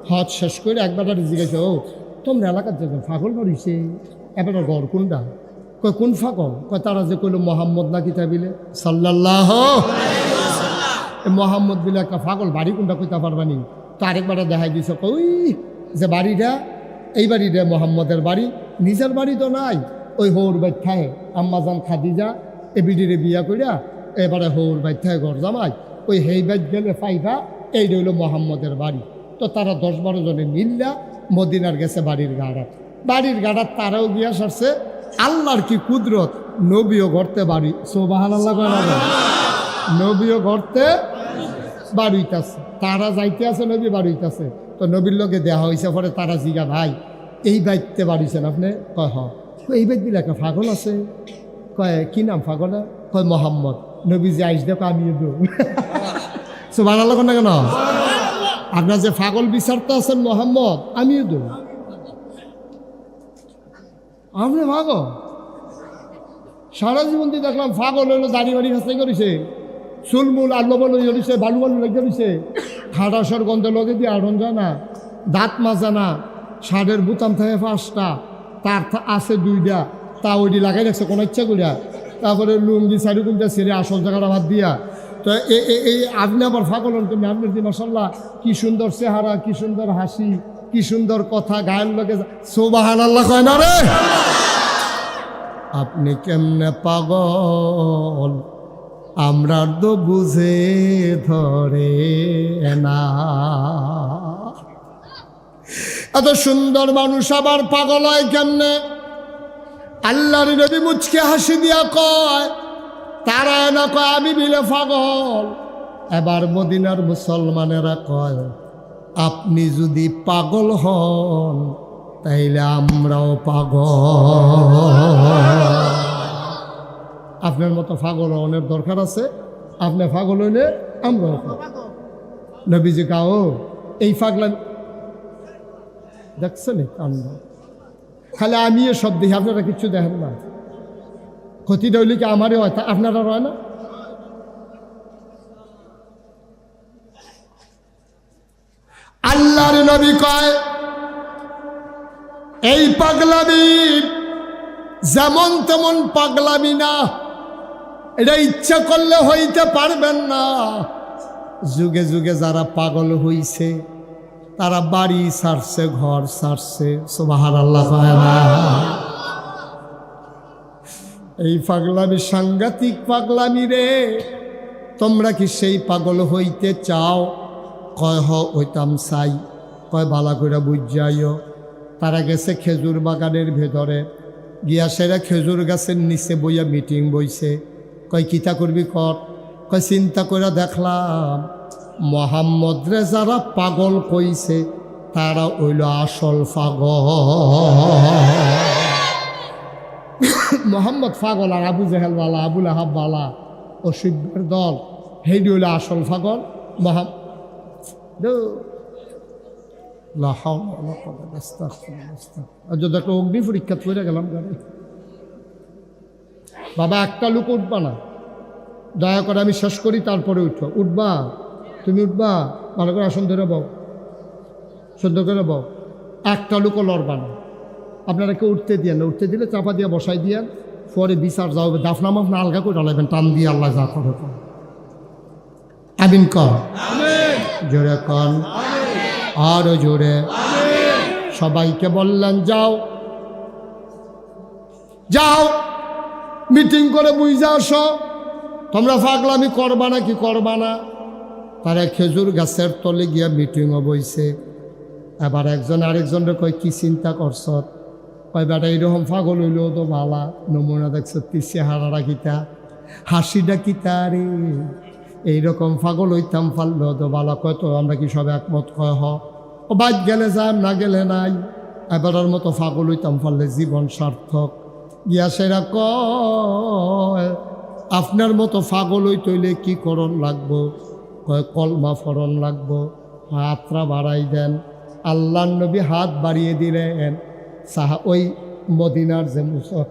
হজ শেষ করে একবার জিজ্ঞাসা, ও তোমরা এলাকার যে ফাগল বাড়িছে, এবার ঘর কোনটা? কয় কোন ফাগল? কয় তারা যে কইল মোহাম্মদ না কিতা বিলে সাল্লাল্লাহু মোহাম্মদ বিলে একটা ফাগল, বাড়ি কোনটা কইতা পারবানি? তো আরেকবার দেখাই দিছে, ওই যে বাড়িটা, এই বাড়িটা মোহাম্মদের বাড়ি, নিজের বাড়ি তো নাই, ওই হৌর বাইর থাকে আম্মাজান খাদিজা এ বিডিরে বিয়া কইরা এবারে হৌর বাইর থাকে ঘর জামাই, ওই হেই বাইর গেলে ফাইভা এই রইল মোহাম্মদের বাড়ি। তো তারা 10-12 জনে মিল্লা মদিনার গেছে বাড়ির গাড়ার তারাও গিয়া সারছে। আল্লাহর কি কুদরত, নবীও ঘরতে বাড়ি, সুবহানাল্লাহ কয়, নবীও ঘরতে বাড়িতেছে, তারা যাইতে আছে, নবী বাড়িতেছে। তো নবীর লোকে দেওয়া হয়েছে, পরে তারা জিগা, ভাই এই বাইতে বাড়িছেন আপনি? কয় হ। এই বাইত দিলে একটা ফাগল আছে, কয় কি নাম ফাগল? কয় মোহাম্মদ। নবী যে আইস দেখো আমিও দো। সুবহানাল্লাহ না কেন? আপনার যে ফাগল বিচারতে আছেন মোহাম্মদ, আমিও দো। আপনি ফাগল? সারা জীবন দিয়ে দেখলাম ফাগল হইলো দাড়ি বাড়ি হাসাই করেছে, চুলমুল আল্লো বলো ধরেছে, বালু বালু লেগে ধরেছে, খাটাসর গন্ধ লগে দিয়ে আড়ন যায় না, দাঁত মাজা না, শার্টের বুতাম থাকে 5টা, তার আছে 2টা, তা ওইটি লাগাই রাখছে কোনো ইচ্ছা করিয়া। তারপরে লুঙ্গি শাড়ি কুমটা ছেড়ে আসল জায়গাটা বাদ দিয়া। তো এই আপনি আবার ফাগলন তুমি আপনার দি মাশাল্লাহ কি সুন্দর চেহারা, কি সুন্দর হাসি, কি সুন্দর কথা, গায়ের লোকে সুবহানাল্লাহ কয় না রে। আপনি কেমনে পাগল আমরা তো বুঝে ধরে না। এত সুন্দর মানুষ আবার পাগল হয় কেমনে? আল্লাহর নবী মুচকে হাসি দিয়া কয়, তারা না কয় আমি বিলে পাগল। এবার মদিনার মুসলমানেরা কয়, আপনি যদি পাগল হন তাইলে আমরাও পাগল। আপনার মতো পাগল হওয়ার দরকার আছে, আপনি পাগল হইলে আমরাও পাগল। নবীজি কাও এই পাগলা দেখছেন কান্ড, খালি আমি সব দেখি, আপনারা কিচ্ছু দেখেন না। ক্ষতিটা হইলে কি আমারই হয়, তা আপনারা হয় না? আল্লাহর নবী কয় এই পাগলামি যেমন তেমন পাগলামি না, এটা ইচ্ছা করলে হইতে পারবেন না। যুগে যুগে যারা পাগল হইছে তারা বাড়ি ছাড়ছে, ঘর ছাড়ছে। সুবহানাল্লাহ। এই পাগলামি সাংঘাতিক পাগলামি রে। তোমরা কি সেই পাগল হইতে চাও? কয় হইতাম চাই। কয় বালা করে বুঝাইও। তারা গেছে খেজুর বাগানের ভেতরে গিয়া, সেরা খেজুর গাছের নিচে বইয়া মিটিং বইছে। কয় কিতা করবি কর। কয় চিন্তা করে দেখলাম মোহাম্মদ রে যারা পাগল কইছে তারা হইল আসল পাগল। মোহাম্মদ পাগল আর আবু জেহেল বালা, আবুল আহাব বালা, অসভ্যের দল, হেডি হইল আসল পাগল। যদি একটা অগ্নি পরীক্ষা করে গেলাম গাড়ি। বাবা একটা লোক উঠবা না, দয়া করে আমি শেষ করি তারপরে উঠো। উঠবা? তুমি উঠবা? ভালো করে আসন ধরে বউ, সহ্য করে বউ। একটা লোকও লড়বা না। আপনারা কেউ উঠতে দিয়ে না, উঠতে দিলে চাপা দিয়ে বসাই দিয়ে পরে বিচার যাও, দাফনা মাফনা আলগা করে ডালাইবেন, টান দিয়ে আল্লাহ যা করে। আমিন কর, জোরে কন, আরো জোরে। সবাইকে বললেন যাও যাও মিটিং করে বুঝে আসো, তোমরা পাগলামি করবা না কি করবা না। তারা খেজুর গাছের তলে গিয়া মিটিংও বইছে। এবার একজন আরেকজনের কয় কি চিন্তা করছ? কয় বেটা এইরকম পাগল হইলেও তো ভালা, নমুনা দেখছ চেহারাটা কিতা, হাসিটা কিতা রে, এইরকম পাগল হইতাম পারলো তো ভালা। কয় তো আমরা কি সব একমত? কয় হ। ও বাদ গেলে যান, না গেলে নাই। এবারের মতো পাগল হইতাম পারলে জীবন সার্থক। গিয়া সেরা কয় আপনার মতো পাগল হইতে হইলে কি করণ লাগবো? কয় কলমা ফরণ লাগবো। হাতটা বাড়াই দেন। আল্লাহর নবী হাত বাড়িয়ে দিলেন। ওই মদিনার যে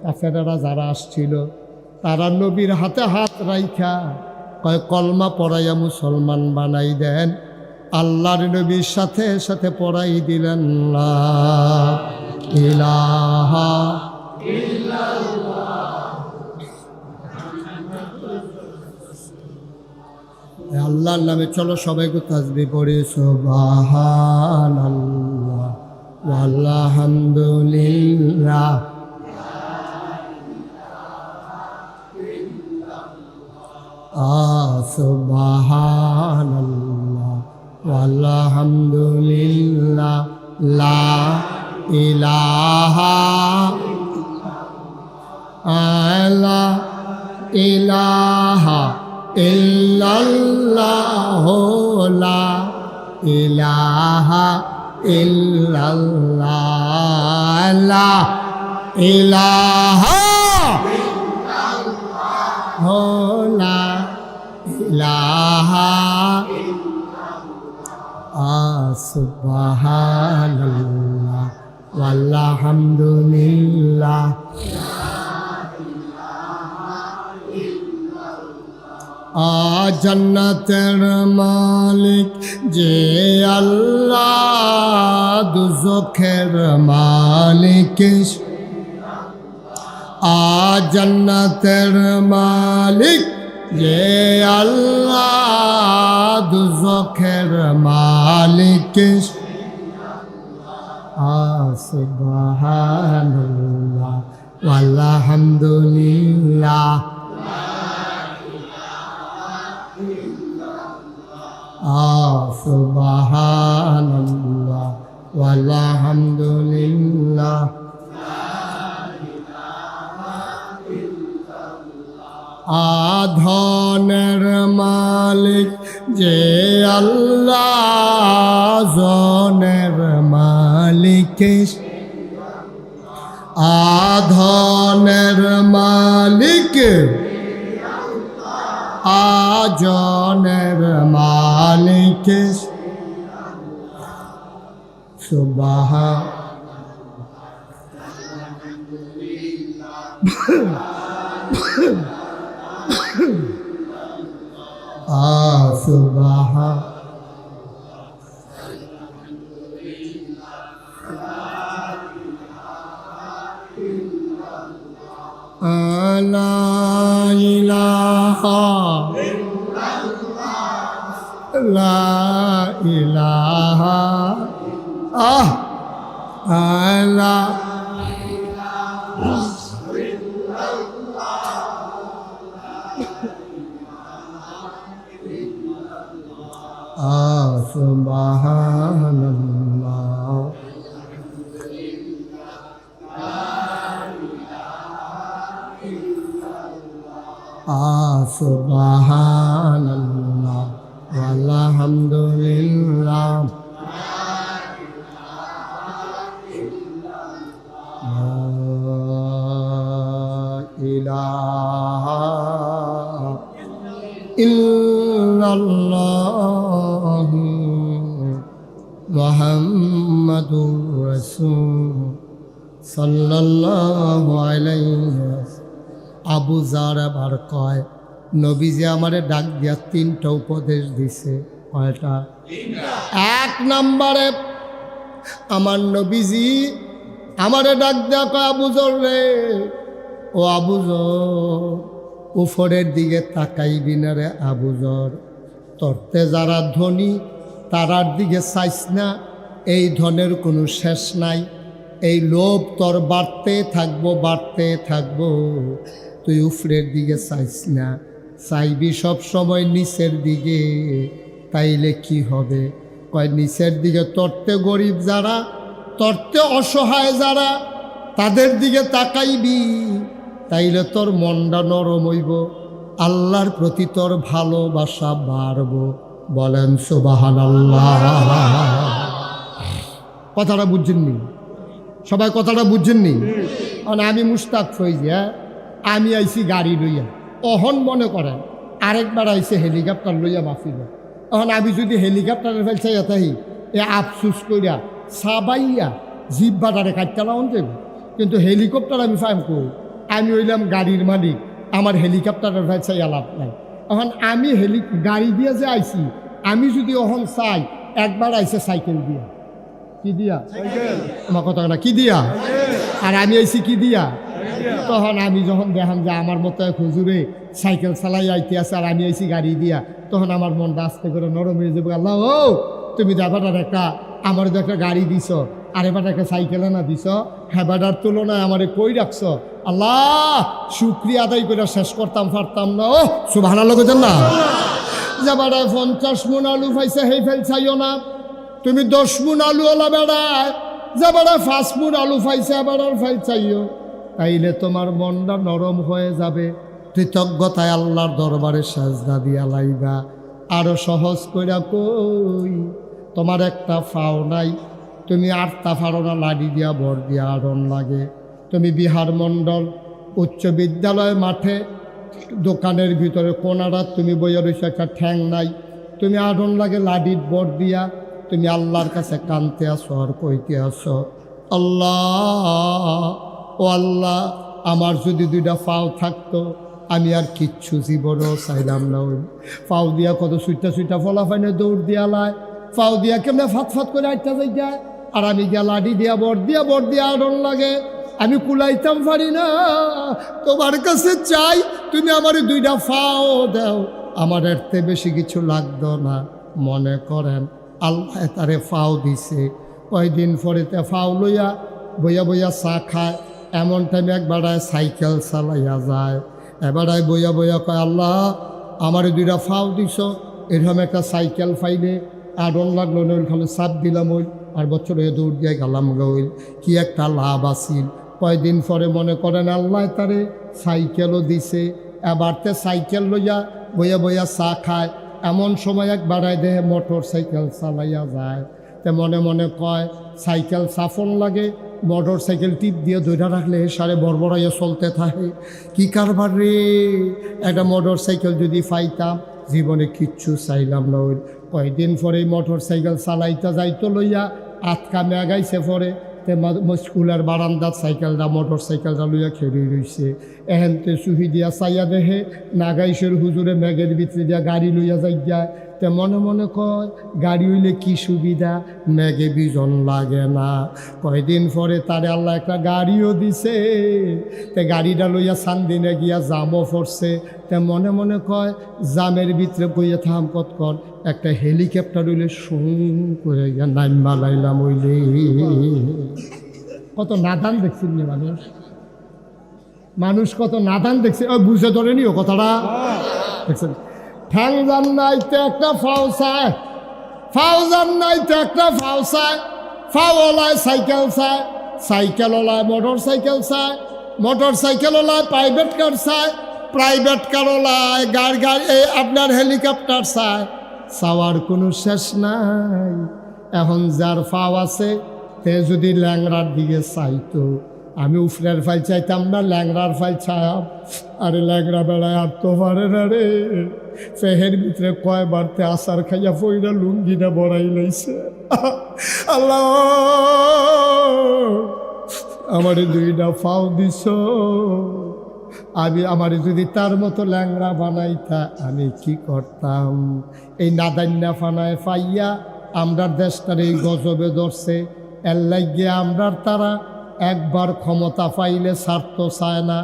কাফেরেরা যারা আসছিল তারা নবীর হাতে হাত রাইখা কয় কলমা পড়াইয়া মুসলমান বানাই দেন। আল্লাহর নবীর সাথে সাথে পড়াই দিলেন লা ইলাহা ইল্লাল্লাহ। আল্লাহর নামে চলো সবাইকে তাসবিহ পড়ি, সুবহানাল্লাহ ওয়ালহামদুলিল্লাহ। সুবহানাল্লাহ ওয়ালহামদুলিল্লাহ লা ইলাহা লা ইলাহা ইল্লাল্লাহ লা ইলাহা ইল্লাল্লাহ লা ইলাহা ইল্লাল্লাহ লা ইলাহা সুবহানাল্লাহ ওয়ালহামদুলিল্লাহ। জান্নাতের মালিক যে আল্লাহ, দুজখের মালিক জান্নাতের মালিক যে আল্লাহ, দুজখের মালিক সুবহানাল্লাহ ওয়ালহামদুলিল্লাহ সুবহানাল্লাহ ওয়ালহামদুলিল্লাহ ধনের মালিক যে আল্লাহ, জনের মালিক ধনের মালিক জনের মালিক লা ইলাহা লা ইলাহা লা সুবহানাল্লাহ সুবহানাল্লাহ ওয়ালহামদুলিল্লাহ ইলাহা ইল্লাল্লাহ মুহাম্মাদুর রাসূল সাল্লাল্লাহু আলাইহি। আবু যার আবার কয়, নবীজি আমারে ডাক দিয়া তিনটা উপদেশ দিছে। কয়টা? এক নম্বরে আমার নবীজি আমারে ডাক দেয়া কয়, আবু যর রে, ও আবু যর, উপরের দিকে তাকাইবি না রে আবু যর। তরতে যারা ধনী তারার দিকে চাইস না, এই ধনের কোনো শেষ নাই। এই লোভ তোর বাড়তে থাকবো বাড়তে থাকবো, তুই উপরের দিকে চাইস না, চাইবি সব সময় নিচের দিকে। তাইলে কি হবে? কয় নিচের দিকে তরতে গরিব যারা, তরতে অসহায় যারা, তাদের দিকে তাকাইবি, তাইলে তোর মনটা নরম হইব, আল্লাহর প্রতি তোর ভালোবাসা বাড়ব। বলেন সুবহানাল্লাহ। কথাটা বুঝছেননি? সবাই কথাটা বুঝছেননি? আমি মুশতাক ফৈজি, আমি আইছি গাড়ি লইয়া, অহন মনে করেন আরেকবার আইছে হেলিকপ্টার লইয়া মাফিল। এখন আমি যদি হেলিকপ্টারের ফেলছে এতাহি এ আফসুস করিয়া সাবাইয়া জিব্বাটারে কাটতালাম দেব, কিন্তু হেলিকপ্টার আমি ফাইম করি। আমি হইলাম গাড়ির মালিক, আমার হেলিকপ্টারের ফেলছে লাভ নাই। এখন আমি গাড়ি দিয়ে যে আইছি, আমি যদি অহন চাই, একবার আইছে সাইকেল দিয়া। কি দিয়া? আমার কথা না, কি দিয়া? আর আমি আইছি কি দিয়া? তখন আমি যখন দেখাম যে আমার মতো এক হুজুরে সাইকেল চালাই আইতে আছে আর আমি আইছি গাড়ি দিয়া, তখন আমার মনটা আস্তে করে নরম হয়ে যাবে। আল্লাহ ও, তুমি যাবার একটা আমার যে একটা গাড়ি দিছ, আর এবার একটা সাইকেল না দিছ, হেবাটার তুলনায় আমারে কই রাখছ। আল্লাহ শুক্রিয়া আদায় করে শেষ করতাম পারতাম না। ও সুবহানাল্লাহ কইতেন না? যাবার 50 মণ আলু পাইছে, হেই ফেল চাইও না। তুমি 10 মণ আলু ওলা বেড়ায়, যাবার 5 মণ আলু পাইছে, আবার আর ফেল চাইও, তাইলে তোমার মনটা নরম হয়ে যাবে। কৃতজ্ঞতায় আল্লাহর দরবারে সাজদা দিয়া লাইবা। আরো সহজ কইরা কই, তোমার একটা ফাও নাই, তুমি 8টা ফাড়না লাডি দিয়া ভর দিয়া আড়ন লাগে। তুমি বিহার মণ্ডল উচ্চ বিদ্যালয় মাঠে দোকানের ভিতরে কোনারা তুমি বইয়া রয়েছে, একটা ঠ্যাং নাই, তুমি আড়ন লাগে লাডির ভর দিয়া, তুমি আল্লাহর কাছে কানতে আসো আর কইতে আসো, আল্লাহ ও আল্লাহ, আমার যদি 2টা পাও থাকতো আমি আর কিচ্ছু জীবনও চাইলাম না। ওই ফাউ দিয়া কত সুইটা সুইটা ফলাফাইনে দৌড় দিয়া লাই, ফাউ দিয়া কেমনে ফাত ফাত করে আটটা যাই যায়, আর আমি গিয়া লাঠি দিয়া বর দিয়া আড়ন লাগে। আমি কুলাইতাম পারি না, তোমার কাছে চাই তুমি আমার 2টা ফাও দাও, আমার এরতে বেশি কিছু লাগতো না। মনে করেন আল্লাহ তারে ফাও দিছে। কয়দিন পরেতে ফাও লইয়া বইয়া বইয়া চা খায়। এমন টাইমে একবারায় সাইকেল চালাইয়া যায়, এবারায় বইয়া বইয়া কয় আল্লাহ আমার 2টা ফাও দিছ, এরকম একটা সাইকেল ফাইলে আড়ন লাগলো না, ওইখানে চাপ দিলাম ওই, আর বছর দৌড় দিয়ে গেলাম গইল, কি একটা লাভ আছিল। কয়দিন পরে মনে করেন আল্লাহ তারে সাইকেলও দিছে, এবারতে সাইকেল লইয়া বইয়া বইয়া চা খায়। এমন সময় একবারায় দেহে মোটর সাইকেল চালাইয়া যায়। তে মনে মনে কয় সাইকেল সাফন লাগে, মোটর সাইকেল টিপ দিয়ে ধরে রাখলে সারে বড়বড়াইয়া চলতে থাকে। কি কারবার রে, একটা মোটর সাইকেল যদি পাইতাম, জীবনে কিচ্ছু চাইলাম না। ওই কয়দিন পরে মোটর সাইকেল চালাইতে যাইতো লইয়া আটকা মেগাইছে পরে, তে স্কুলের বারান্দার সাইকেলটা মোটর সাইকেলটা লইয়া খেয়ে রইছে। এহেনতে চুহি দিয়া চাইয়া দেহে নাগাইশের হুজুরে মেঘের ভিতরে দিয়া গাড়ি লইয়া যাই যায়। তে মনে মনে কয় গাড়ি হইলে কি সুবিধা, মেঘে বিজন লাগে না। কয়দিন পরে তারে আল্লাহ একটা গাড়িও দিছে। তে গাড়িটা লইয়া সান্দিনে গিয়া জামও পড়ছে। তে মনে মনে কয় জামের ভিতরে বইয়া থাম কতক্ষণ, একটা হেলিকপ্টার হইলে সুম করে গিয়া নাইমা লাইলাম হইলে। কত নাদান দেখছেন মানুষ কত নাদান দেখছে। ওই বুঝে ধরেনি ও কথাটা দেখছেন। ঠ্যাংজান নাইতে একটা ফাও চায়, ফাওজান নাইতে একটা ফাও চায়, ফাওলায় সাইকেল চায়, সাইকেলওয়ালায় মোটর সাইকেল চায়, মোটর সাইকেলওয়ালায় প্রাইভেট কার চায়, প্রাইভেট কারওয়ালায় গাড়ি আপনার হেলিকপ্টার চায়। চাওয়ার কোনো শেষ নাই। এখন যার ফাও আছে তে যদি ল্যাংড়ার দিকে চাইতো, আমি উফরের ফাইল চাইতাম না, ল্যাংড়ার ফাইল চাইব। আরে ল্যাংড়া বেড়ায় আর তো পারে না রে, ফেহের ভিতরে কয়বারতে আসার খাইয়া পইরা লুঙ্গিটা বড়াই লাইছে। আল্লাহ আমার 2টা ফাও দিছ, আমার যদি তার মতো ল্যাংড়া বানাইতা আমি কি করতাম। এই নাদান্যা ফানায় পাইয়া আমরার দেশটার এই গজবে ধরছে। এর লাগিয়ে আমরার তারা একবার ক্ষমতা পাইলে স্বার্থ চায় না,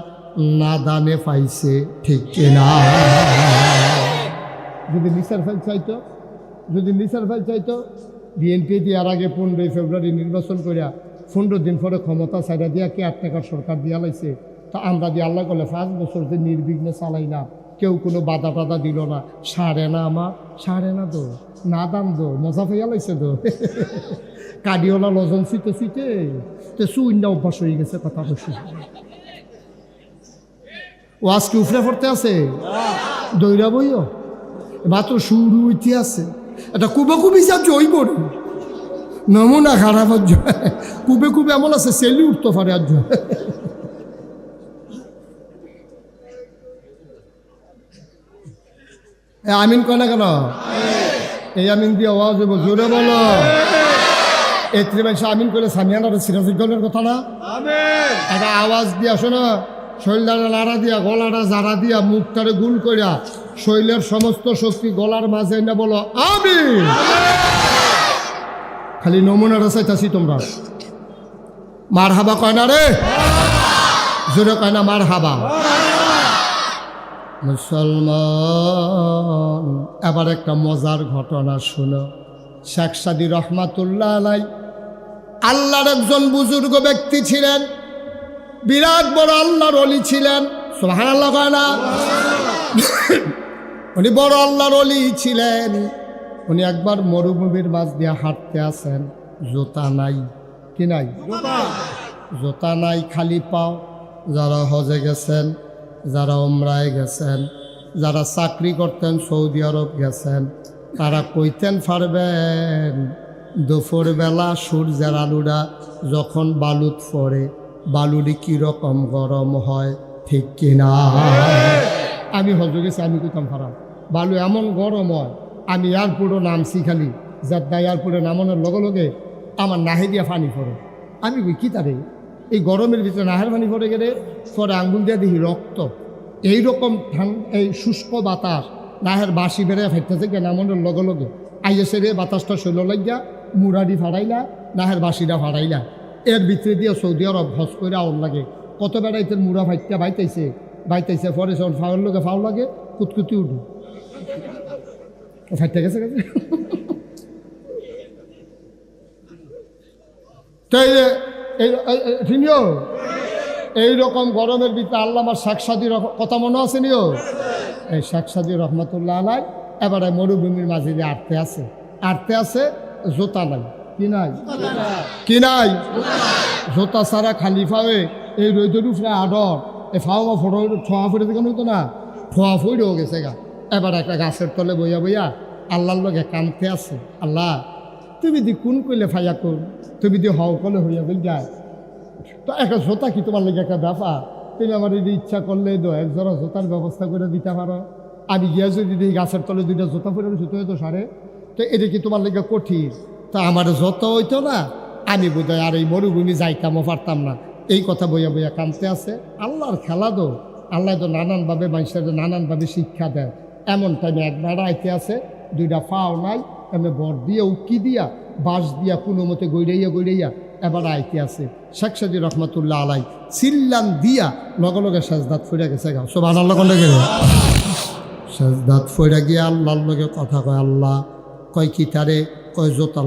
নাদানে পাইছে, ঠিক কিনা? যদি নিসার ফাইল চাইতো, বিএনপি দিয়ে আর আগে 15 ফেব্রুয়ারি নির্বাচন করিয়া 15 দিন পরে ক্ষমতা ছাইড়া দিয়া কি 8 টাকার সরকার দিয়া লাইছে। তা আমরা দিয়ে আল্লাহ করলে 5 বছর যে নির্বিঘ্নে চালাইলাম, কেউ কোনো বাধা টাধা দিল না। সারে না তো নাদান দো মজা পেয়ে লাইছে তো। কাডিওলা লজন শুইতে তো সুইন্ডা অভ্যাস হয়ে গেছে। কথা বলছি ও আজকে উফরে পড়তে আছে, দৈরা বইও মাত্র শুরু হইতে আছে। এটা কুবে যা জয় করি নমুনা খারাপ আর কুবে এমন আছে সেলি উঠতে পারে আর আমিন কয় না কেন? এই আমিন দিয়ে আওয়াজ হইব, জোরে বলো। এত্রি মাইসে আমিন করলে সামিয়ানার সিরাজুজ্ঞানের কথা না, একটা আওয়াজ দিয়া শোনো, শৈলদারে লাড়া দিয়া, গলাটা জারা দিয়া, মুখটারে গুল করিয়া, শৈলের সমস্ত শক্তি গলার মাঝে না বলো আমিন। খালি নমুনাটা চাইতাছি তোমরা। মার হাবা কয় না রে, জোরে কয় না মার হাবা। মুসলমান, এবার একটা মজার ঘটনা শুনো। শেখ সাদী রহমাতুল্লাহ আলাই আল্লাহর একজন বুজুর্গ ব্যক্তি ছিলেন, বিরাট বড় আল্লাহর ওলি ছিলেন। সুবহানাল্লাহ কয় না? উনি বড় আল্লাহর ওলি ছিলেন। উনি একবার মরুভূমির মাঝ দিয়ে হাঁটতে আসেন, জুতা নাই। কি নাই? জুতা নাই, খালি পাও। যারা হজে গেছেন, যারা উমরায় গেছেন, যারা চাকরি করতেন সৌদি আরব গেছেন, তারা কইতেন পারবেন দুপুরবেলা সূর্যের আলুরা যখন বালুত পড়ে, বালুরি কীরকম গরম হয়, ঠিক কিনা? আমি হজে গেছি, আমি কইতাম পারাম বালু এমন গরম হয়। আমি এয়ারপোর্টও নামছি, খালি যাদ্দা এয়ারপোর্টে নামানোর লগে লগে আমার নাহে দিয়া পানি পড়ে। আমি কই কি তারে এই গরমের ভিতরে নাহের পানি পড়ে গেলে পরে আঙ্গুল দিয়ে দেখি রক্ত। এইরকম এই শুষ্ক বাতাস নাহের বাসি বেড়ে ফেটতেছে কেন মনের লগে লগে আইএসে রে বাতাসটা শৈল লাগিয়া মুরাডি ফাড়াইলা নাহের বাসিটা ফাড়াইলা এর ভিতরে দিয়ে সৌদি আরব হজ করে আউন লাগে কত বেড়াইতে মুড়া ফাইটটা বাইতাইছে পরে যখন ফাউল লোকে ফাউল লাগে কুতকুতি উঠু ফাইটটা গেছে গেছে তাই ফিনিও এইরকম গরমের ভিতরে আল্লাহ আমার শাকসাদির কথা মনে আছে নিও এই শাকসাদি রহমতুল্লাহ আলাই এবারে মরুভূমির মাঝে দিয়ে আটতে আছে জোতা নাই কি নাই জোতা ছাড়া খালি ফাওয়ে এই রোদের উপরে আডর এই ফাওয়া ফটো ঠোয়া ফুটে কেন হতো না ঠোয়া ফুটেও গেছে গা এবার একটা গাছের তলে বইয়া আল্লাহর লগে কানতে আছে আল্লাহ তুমি দি কোন কইলে ফাইয়া কোন তুমি দি হও কলে হইয়া বই যায় তো একটা জোতা কি তোমার লেগে একটা ব্যাপার তুমি আমার যদি ইচ্ছা করলে এক জোড়া জোতার ব্যবস্থা করে দিতে পারো আমি গিয়া যদি গাছের তলে দুইটা জোতা পরে জুতো হইতো সারে তো এটা কি তোমার লেগে কঠিন তা আমার যত হইতো না আমি বোধহয় আর এই মরুভূমি যাইতামও পারতাম না এই কথা বইয়া কানতে আছে আল্লাহর খেলা তো আল্লাহ তো নানানভাবে মানুষের নানানভাবে শিক্ষা দেয় এমন টাইমে একবার আইতে আছে দুইটা ফাও নাই এমনি বর দিয়ে উকি দিয়া বাঁশ দিয়া কোনো মতে গইড়াইয়া এবার আইতে আছে শাকসাদি রহমতুল্লাহ আলাই চিল্লান দিয়া লগে লগে সাজদাত ফিরে গেছে গা সব আল্লাহ কোন লেগে সাজদাত ফিরে গিয়ে আল্লাহর লগে কথা কয় আল্লাহ কয় কি তারে কয় জোতা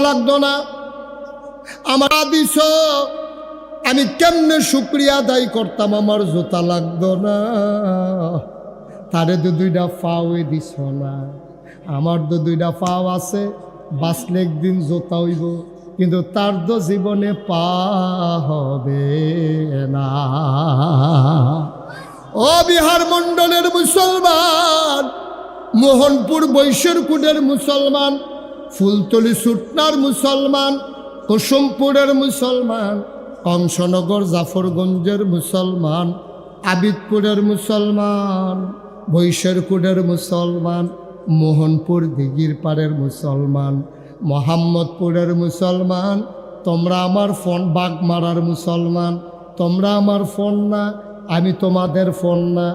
লাগতো না আমার দিস আমি কেমনে শুক্রিয়া আদায় করতাম আমার জোতা লাগতো না তারে তো দুইটা পাওয়ে দিস না আমার তো দুইটা পাও আছে বাঁচলে একদিন জোতা হইব কিন্তু তার তো জীবনে পা হবে না ও বিহার মণ্ডলের মুসলমান মোহনপুর বৈশ্বরকুটের মুসলমান ফুলতলি সুটনার মুসলমান কুসুমপুরের মুসলমান কংসনগর জাফরগঞ্জের মুসলমান আবিদপুরের মুসলমান বৈশ্বরকুটের মুসলমান মোহনপুর দিঘির পাড়ের মুসলমান মোহাম্মদপুরের মুসলমান তোমরা আমার ফোন বাগমারার মুসলমান তোমরা আমার ফোন না আমি তোমাদের ফোন না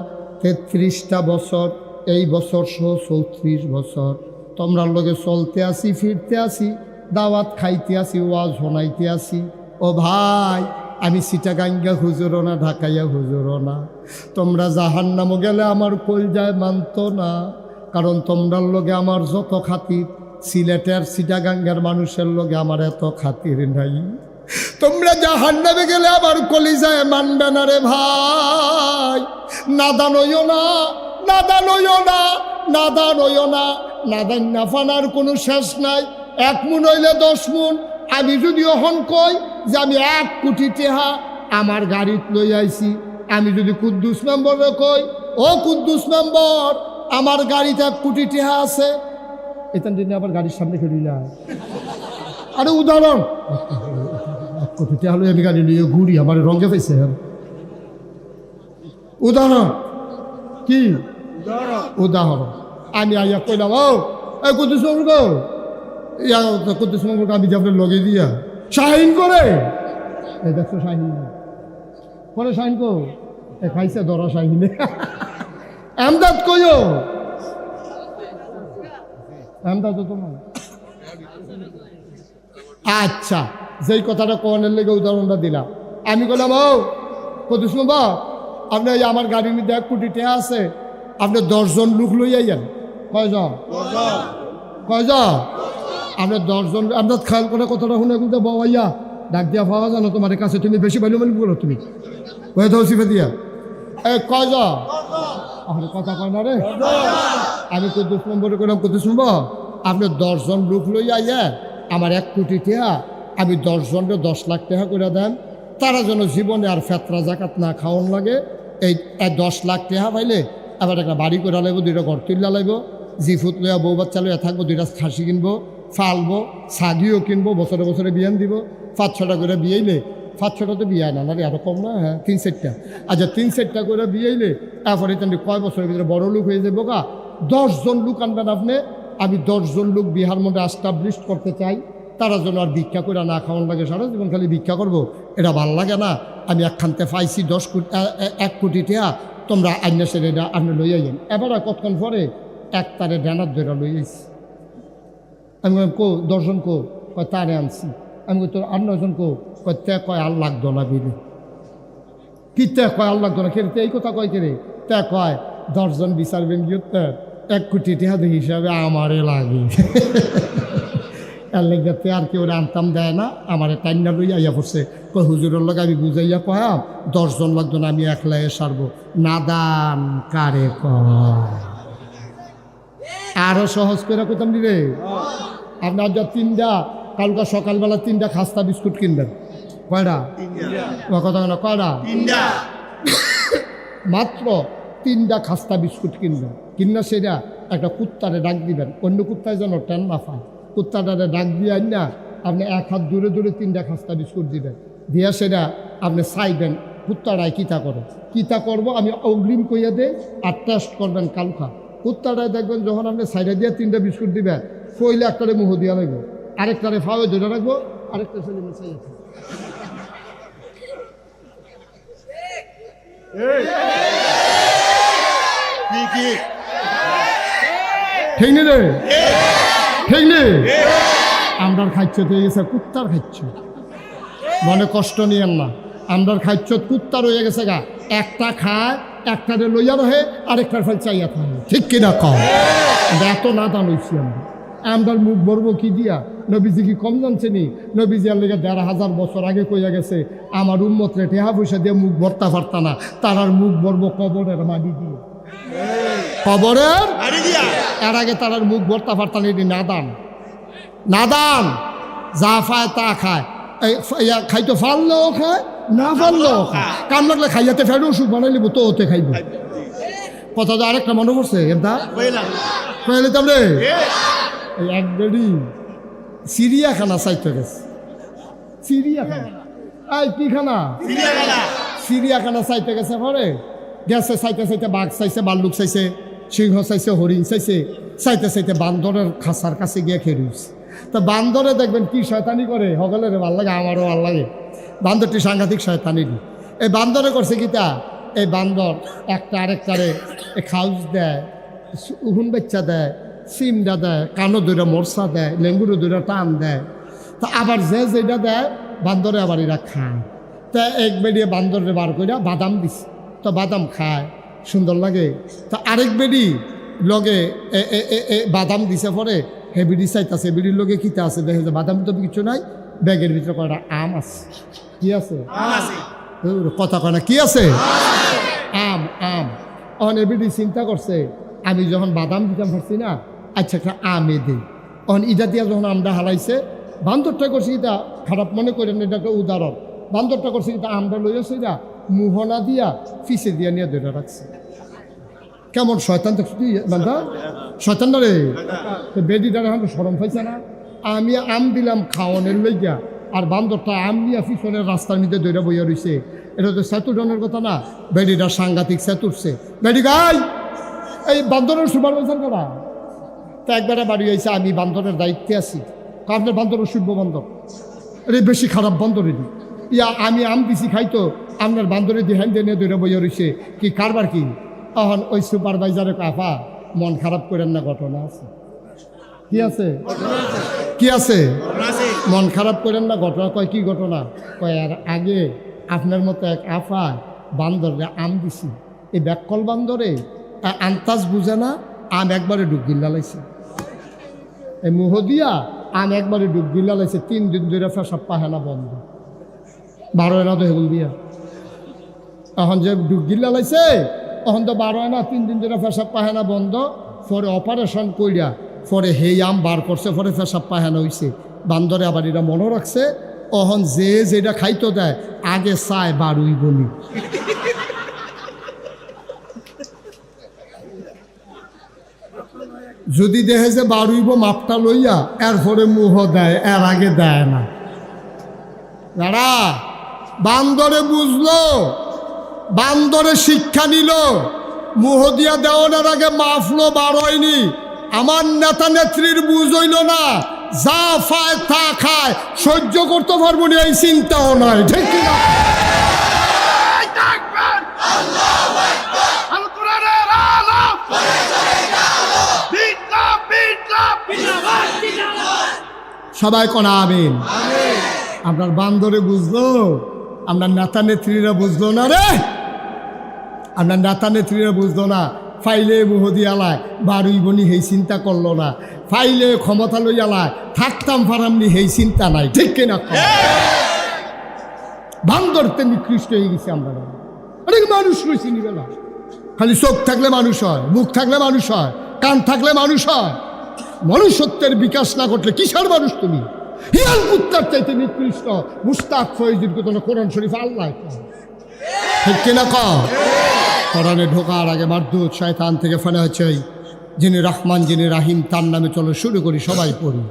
33টা বছর এই বছর 34 বছর তোমরা লগে চলতে আসি ফিরতে আসি দাওয়াত খাইতে আসি ওয়াজ শোনাইতে আসি ও ভাই আমি চিটাগাঙ্গা হুজুরও না ঢাকাইয়া হুজুরও না তোমরা জাহান্নামও গেলে আমার কলজায় মানত না কারণ তোমরার লগে আমার যত খাতির সিলেটের চিটাগাঙ্গার মানুষের লগে আমার এত খাতির নাই তোমরা জাহান্নামে গেলে আমার কলিজায় মানবে না রে ভাই নাদান হইও না নাদান না ফানার কোনো শেষ নাই 1 মুন হইলে 10 মুন আমি যদি অহন কই যে আমি 1 কোটি টাকা আমার গাড়িত লই আইছি আমি যদি কুদ্দুস মেম্বরে কই ও কুদ্দুস মেম্বর আমার গাড়িতে 1 কোটি টাকা আছে এখান দিনে আবার গাড়ির সামনে খেলিলা আরে উদাহরণ 1 কোটি টাকা হলে আমি গাড়ি নিয়ে ঘুরি আমার রঙে পাইছে উদাহরণ কি উদাহরণ আমি আইয়া কইলাম ও এই কুদ্দুস মেম্বর গো ইয়া কুদ্দুস মেম্বরকে আমি যে আপনার লগে দিয়া শাহিন করে এই দেখছো শাহিন করে শাহিন কো এ খাইছে ধরা শাহিনে আমদাদ কইও আমদাদ তোমার আচ্ছা যেই কথাটা কোনের লেগে উদাহরণটা দিলাম আমি বললাম ও কুদ্দুস মেম্বর আপনি আমার গাড়ির মধ্যে 1 কোটি টাকা আছে আপনি 10 জন লোক লই আইয়েন কয়জন আপনি 10 জন আপনার খেয়াল করে কতটা শুনে কিন্তু বাবাইয়া ডাক দিয়া পাওয়া জানো তোমার কাছে তুমি বেশি পাইলো মানে বলো তুমি ওই তো সিফে দিয়া এই কয়জন আপনি কথা কয় না রে আমি কুদ্দুস নম্বরে করলাম কুদ্দুস নম্বর আপনি 10 জন লোক লই আইয়া আমার 1 কোটি টাকা আমি 10 জনকে 10 লাখ টাকা করে দেন তারা যেন জীবনে আর ফেতরা জাকাত না খাওয়ান লাগে এই 10 লাখ টাকা পাইলে আবার একটা বাড়ি করে লাগবো 2টা ঘর তুললা লাগব জিফুত লইয়া বউ বাচ্চা লইয়া থাকবো 2টা খাসি কিনবো ফালবো ছাগিও কিনবো বছরে বছরে বিয়ান দিব 5-6টা করে বিয়েইলে 5-6টা তো বিয়ে না রে আরো কম না হ্যাঁ 3-4টা আচ্ছা 3-4টা করে বিয়েইলে তারপরে তুমি কয় বছরের ভিতরে বড় লোক হয়ে যাবো গা 10 জন লোক আনবেন আপনি আমি 10 জন লোক বিহার মধ্যে এস্টাবলিশ করতে চাই তারা যেন আর ভিক্ষা করে না খাওয়ান লাগে, সারা জীবন খালি ভিক্ষা করবো, এটা ভাল লাগে না। আমি একখানতে পাইছি 1 কোটি টাকা, তোমরা আইনা সেরে এটা আপনি লই আইন। এবার কতক্ষণ পরে এক তারে ড্যানার ধরে লই আইছি। আমি কো 10 জন কো, কয় তারে আনছি। আমি তোর 8-9 জন কো, কয় তে কয় আর লাগতো না বিলে। কি তে কয় আর লাগতো না, খেলতে এই কথা কয় কেরে, তে কয় 10 জন বিচারবেন গিয়ে 1 কোটি টাকা হিসাবে আমারে লাগে। এর লেগে আর কেউ আনতাম দেয় না, আমার টাইনা লইয়া আইয়া পড়ছে। কয় হুজুরের লগে আমি বুঝাইয়া কয়াম 10 জন লাগতো না, আমি একলাই সারবো। নাদান কারে কয়। আরো সহজ করে কইতাম নি রে, আপনার যা 3টা কালকা সকালবেলা 3টা খাস্তা বিস্কুট কিনবেন। কয়টা? কথা না, কয়টা? মাত্র 3টা খাস্তা বিস্কুট কিনবেন। কিনা সেটা একটা কুত্তারে ডাক দিবেন, অন্য কুত্তায় যেন টেন না পায়। কুত্তাটারে ডাক দিয়ে আন না, আপনি 1 হাত দূরে দূরে 3টা খাস্তা বিস্কুট দিবেন। দিয়া সেটা আপনি চাইবেন কুত্তাটায় কিতা করে। কিতা করবো আমি অগ্রিম কইয়া দেই, আর টেস্ট করবেন কালকা। কুত্তাটায় দেখবেন যখন আপনি সাইডে দিয়ে 3টা বিস্কুট দিবেন, পইলে একটারে মুহ দিয়া রাখবো, আরেকটারে ফাওয়ে ধরে রাখবো, আরেকটা ছেলে মিশাইয়া ঠিক নি রে, ঠিক নি? আমরার খাইচ্ছ হয়ে গেছে কুত্তার খাইচ্ছ, মনে কষ্ট নিয়েন না। আমরার খাইচ্ছ কুত্তার হয়ে গেছে গা, একটা খায়, একটারে লইয়া রহে, আরেকটার ফল চাইয়া থাকে। ঠিক কিনা কম? এত না দান হইছি আমরা। আমরার মুখ ভরবো কি দিয়া? নবীজি কি কম জানছে নি? নবীজি আর লেগে 1500 বছর আগে কইয়া গেছে, আমার উম্মতরে টেহা পয়সা দিয়ে মুখ ভরতা পারতা না, তারার মুখ ভরবো কবরের মাটি দিয়ে। কবরের এর আগে তারার মুখ ভরতা পারতা না। এটি নাদান, নাদান। যা খায় তা খায়, খাইতে ফাললেও খায়, না ফাললেও খায়। কাম লাগলে খাইয়াতে ফেরো ওষুধ বানাই লিব, তো ওতে খাইব। কথা তো আরেকটা মনে পড়ছে, এটা কইলাম রে, এক বেড়ি চিড়িয়াখানা চাইতে গেছে। চিড়িয়াখানা, এই কি খানা? চিড়িয়াখানা চাইতে গেছে। পরে গেছে, চাইতে চাইতে বাঘ চাইছে, ভাল্লুক চাইছে, সিংহ চাইছে, হরিণ চাইছে। চাইতে চাইতে বান্দরের খাঁচার কাছে গিয়ে খেয়েছে। তো বান্দরে দেখবেন কি শয়তানি করে, সকলের ভাল লাগে, আমারও ভাল লাগে। বান্দরটি সাংঘাতিক শয়তানি। এই বান্দরে করছে কিতা, এই বান্দর একটা আরেকটারে খাউজ দেয়, উহুন বাচ্চা দেয়, সিমটা দেয়, কানো দুইটা মরসা দেয়, লেঙ্গুরো দুইটা টান দেয়। তা আবার যে যেটা দেয় বান্দরে আবার এরা খায়। তা এক বেরিয়ে বান্দরে বার করে বাদাম দিছে, তো বাদাম খায়, সুন্দর লাগে। তা আরেক বেরি লগে বাদাম দিছে, পরে হে বিড়ি চাইতেছে, বিড়ির লগে কিতা আছে দেখে যে বাদাম তো কিছু নাই, ব্যাগের ভিতরে কয়টা আম আছে। কি আছে? কথা কয় না, কি আছে? আম। আম। অন এবিডি চিন্তা করছে, আমি যখন বাদাম দিতাম পারছি না, আচ্ছা একটা আমে দিই। অন ইটা দিয়া যখন আমটা হারাইছে, বান্দরটা করছে এটা খারাপ মনে করেন, এটা একটা উদাহরণ। বান্দরটা করছে এটা আমটা লইয়াছে, এটা মুহনা দিয়া ফিসে দিয়া নিয়ে ধরে রাখছে। কেমন শয়তান দেখছি বান্ধা, শয়তান না রে। বেডিটার এখন সরম পাইছে না। আমি আম দিলাম খাওয়ানোর লইয়া, আর বান্দরটা আম নিয়ে পিছনের রাস্তার মধ্যে দৌড়া বইয়া রয়েছে। এটা তো সেতুডনের কথা না, বেডিটার সাংঘাতিক সেতুরছে। বেডি গাই, এই বান্দরের সুপারভাইজার করা। তা একবারে বাড়ি হয়েছে, আমি বান্দরের দায়িত্বে আছি। আপনার বান্দরের শুভ বান্দর, এটা বেশি খারাপ বান্দর। এটি ইয়া আমি আম দিছি খাইতো, আপনার বান্দরে দিয়ে হ্যান্ডে নিয়ে দৌড়া বইয়া রয়েছে। কি কারবার কি? তখন ওই সুপারভাইজারে কাফা, মন খারাপ করেন না, ঘটনা আছে। কি আছে? কি আছে? মন খারাপ করেন না, ঘটনা। কয় কি ঘটনা? কয় আর আগে আপনার মতো এক আফা বান্দরে আম দিছি, এই ব্যাককল বান্দরে আন্তাজ বুঝে না, আম একবারে ডুব গিল্লা লাইছে। এই মুহ দিয়া আম একবারে ডুব গিল্লা লাইছে। 3 দিন ধরে পেশাব পায়খানা বন্ধ, 12 আনা তো হেগুল দিয়া। এখন যে ডুব গিল্লা লাইছে, তখন তো 12 আনা, 3 দিন ধরে পেশাব পায়খানা বন্ধ। পরে অপারেশন কইরা পরে হেই আম বার করছে, পরে পেশাব পায়খানা হয়েছে। বান্দরে আবার এটা মনে রাখছে, অহন যে যেটা খাইতো দেয় আগে চায় বারুই বলি। যদি দেখে যে বারুইব মাপটা লইয়া, এরপরে মুহ দেয়, এর আগে দেয় না। দাঁড়া, বান্দরে বুঝলো, বান্দরে শিক্ষা নিল, মুহ দিয়া দেওয়ার আগে মাফলো, বার হয়নি। আমার নেতা নেত্রীর বুঝ হইল না যা পায় তা খায়, সহ্য করতে পারবো না এই চিন্তাও নয়, ঠিক কিনা? সবাই কোন আমিন। আপনার বান্দরে বুঝলো, আপনার নেতা নেত্রীরা বুঝলো না রে, আপনার নেতা নেত্রীরা বুঝলো না। ফাইলে মুহদি আলায় বারুই বনি হেই চিন্তা করলো না, ফাইলে ক্ষমতা লই আলায় থাকতাম ফারামনি হেই চিন্তা নাই, ঠিক কিনা? বান্দর তেমনি নিকৃষ্ট হয়ে গেছে আমরা। অনেক মানুষ রয়েছে নিবেলা, খালি চোখ থাকলে মানুষ হয়, মুখ থাকলে মানুষ হয়, কান থাকলে মানুষ হয়। মনুষ্যত্বের বিকাশ না ঘটলে কিসের মানুষ তুমি? হিয়াল কুত্তার চাইতে নিকৃষ্ট মুস্তাক ফয়জির কথা কোরআন শরীফ আল্লাহ, ঠিক কিনা? কোরআনে ঢোকার আগে মারদুদ শয়তান থেকে ফেলা হচ্ছে, যিনি রহমান যিনি রাহিম তার নামে চলো শুরু করি, সবাই পড়ি।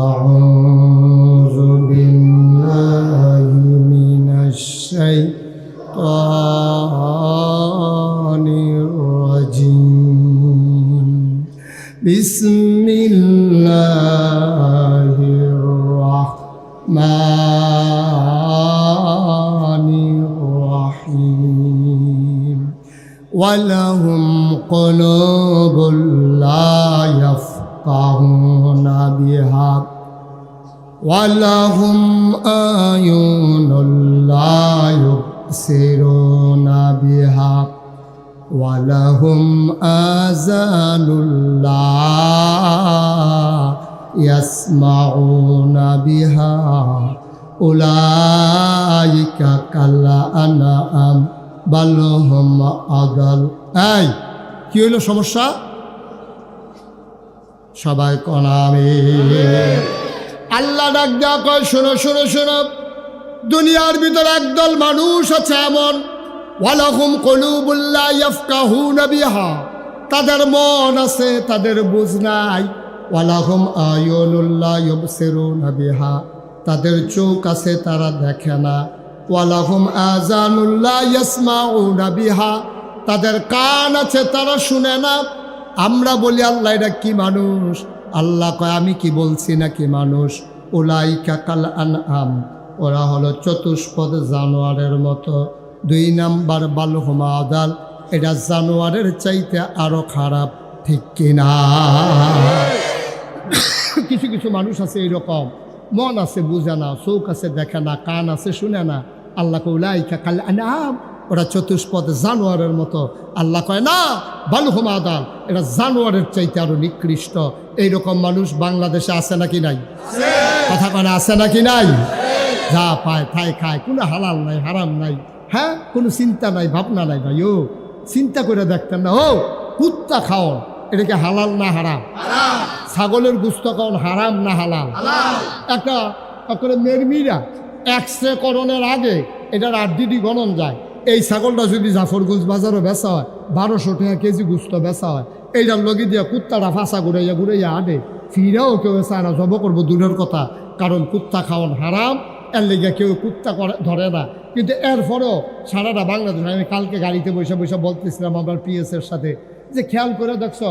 আউযু বিল্লাহি মিনাশ শাইতানির রাজিম। বিসমিল্লাহির রাহমানির রাহিম। ওয়ালাহুম কুলুবুল লা ইয়াফকাহুনা বিহা ওয়ালাহুম আয়ুনুল লা ইউবসিরুনা বিহা ওয়ালাহুম আযানুল লা ইয়াসমাউনা বিহা উলাইকা কাল আনআম বাল হুম আদাল। এই কি হইল সমস্যা? সবাই কোন আমিন। আল্লাহ ডাক দেয়া কয়, শোনো শোনো শোনো, দুনিয়ার ভিতরে একদল মানুষ আছে এমন, ওয়ালাহুম কুলুবুল লা ইয়াফকাহুনা বিহা, তাদের মন আছে তাদের বুঝ নাই। ওয়ালাহুম আয়ুনুল লা ইউবসিরুনা বিহা, তাদের চোখ আছে তারা দেখে না। ওয়ালাহুম আযানুল লা ইয়াসমাউনা বিহা, তাদের কান আছে তারা শুনে না। আমরা বলি আল্লাহ এটা কি মানুষ? আল্লাহ কয় আমি কি বলছি নাকি মানুষ? উলাইকা কাল আনআম, ওরা হলো চতুষ্পদ জানোয়ারের মতো। 2 নাম্বার বাল হুম আদাল, এটা জানোয়ারের চাইতে আরো খারাপ, ঠিক কিনা? কিছু কিছু মানুষ আছে এইরকম, মন আছে বুঝে না, চোখ আছে দেখে না, কান আছে শুনে না। আল্লাহ কয় উলাইকা কাল আনআম, ওরা চতুষ্পদ জানোয়ারের মতো। আল্লাহ কয় না, বাল হুম আদাল, এটা জানোয়ারের চাইতে আরো নিকৃষ্ট। এইরকম মানুষ বাংলাদেশে আছে নাকি নাই? কথা কয় না, আছে নাকি নাই? যা পায় তাই খায়, কোনো হালাল নাই হারাম নাই, হ্যাঁ, কোনো চিন্তা নাই ভাবনা নাই। ভাই ও চিন্তা করে দেখতেন না, ও কুত্তা খাও এটাকে হালাল না হারাম? ছাগলের গোশত খাওয়ান হারাম না হালাল? একটা মেরমিরা এক্সরে করণের আগে এটার 8 গণন যায়। এই ছাগলটা যদি জাফরগঞ্জ বাজারও বেচা হয় 1200 টাকা কেজি গোশত বেচা হয়, এইটার লগে দিয়ে কুত্তাটা ফাঁসা ঘুরাইয়া ঘুরাইয়া আডে, ফিরাও কেউ চায় না, জব করবো দূরের কথা, কারণ কুত্তা খাওয়ান হারাম, এর লেগে কেউ কুত্তা ধরে না। কিন্তু এরপরেও সারাটা বাংলাদেশ, আমি কালকে গাড়িতে বসে বসে বলতেছিলাম আমার পিএসের সাথে, যে খেয়াল করে দেখছ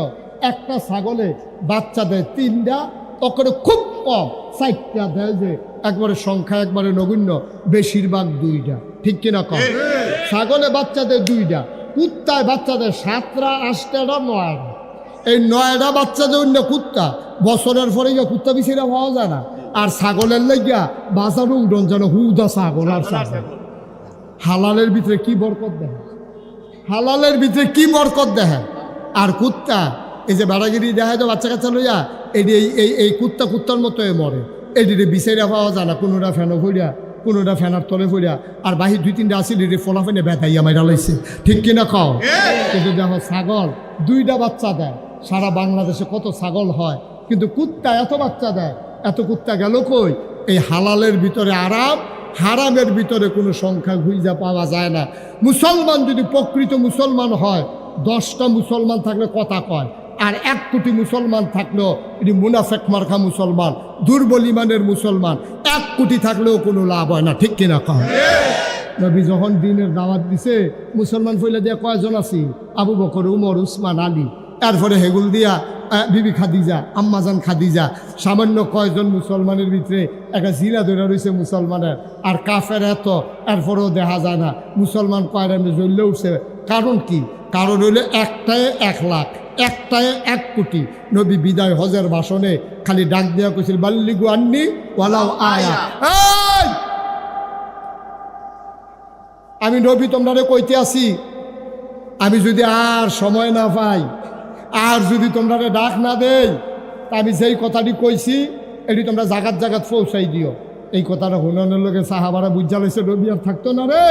একটা ছাগলে বাচ্চা দেয় 3টা, ওখানে খুব কম 4টা দেয়, যে একবারে সংখ্যা একবারে নগণ্য, বেশিরভাগ 2টা, ঠিক কিনা? কম ছাগলে বাচ্চা দেয় 2টা, কুত্তায় বাচ্চা দেয় 7টা 8টা 9টা। এই 9টা বাচ্চা দেয় অন্য কুত্তা, বছরের পরে গিয়ে কুত্তা বিছিরা পাওয়া যায় না। আর ছাগলের লেগিয়া বাজারও উডন যেন হুদা ছাগল আর ছাগল। হালালের ভিতরে কি বরকত দেখে, হালালের ভিতরে কি বরকত দেখে। আর কুত্তা এই যে বেড়াগিরি দেখা যায় বাচ্চা কাচ্চা লইয়া, এটি এই কুত্তার মতো মরে, এটি বিচাইরা পাওয়া যায় না। কোনোটা ফ্যানও ফুরিয়া, কোনোটা ফ্যানার তলে ফুরিয়া, আর বাহির 2-3টা আসিল এটি ফলা ফেনে বেতাইয়া মাইরা লাইছে, ঠিক কিনা? খাও। কিন্তু দেখো ছাগল 2টা বাচ্চা দেয়, সারা বাংলাদেশে কত ছাগল হয়, কিন্তু কুত্তা এত বাচ্চা দেয়, এত কুত্তা গেল কই? এই হালালের ভিতরে আরাম, হারামের ভিতরে কোনো সংখ্যা খুঁজে পাওয়া যায় না। মুসলমান যদি প্রকৃত মুসলমান হয়, 10টা মুসলমান থাকলে কথা কয়, আর 1 কোটি মুসলমান থাকলেও এটি মুনাফেক মার্কা মুসলমান, দুর্বল ইমানের মুসলমান। 1 কোটি থাকলেও কোনো লাভ হয় না, ঠিক কিনা? কয় নবী যখন দিনের দাওয়াত দিছে, মুসলমান ফইলা দিয়া কয়জন আছি? আবু বকর, উমর, উসমান, আলী। এরপরে হেগুল দিয়া বিবি খাদিজা, আম্মাজান খাদিজা, সামান্য কয়জন মুসলমানের ভিতরে একটা জিরা ধরে রয়েছে মুসলমানের, আর কাফের এত, এরপরেও দেখা যায় না। মুসলমান কয়রামে জ্বললে উঠছে। কারণ কি? কারণ হইলে একটায় 1 লাখ, একটায় 1 কোটি। নবী বিদায় হজের ভাষণে খালি ডাক দেওয়া কইছিল, বাল্লিগু আন্নি ওয়ালাউ আয়া। আমি নবী তোমরা কইতে আসি, আমি যদি আর সময় না পাই, আর যদি তোমরা ডাক না দেই, তা আমি যেই কথাটি কইছি এটি তোমরা জাগাত জাগাত পৌঁছাই দিও। এই কথাটা হুনানের লোকে সাহাবারা বুঝা লইছে, নবী আর থাকতো না রে,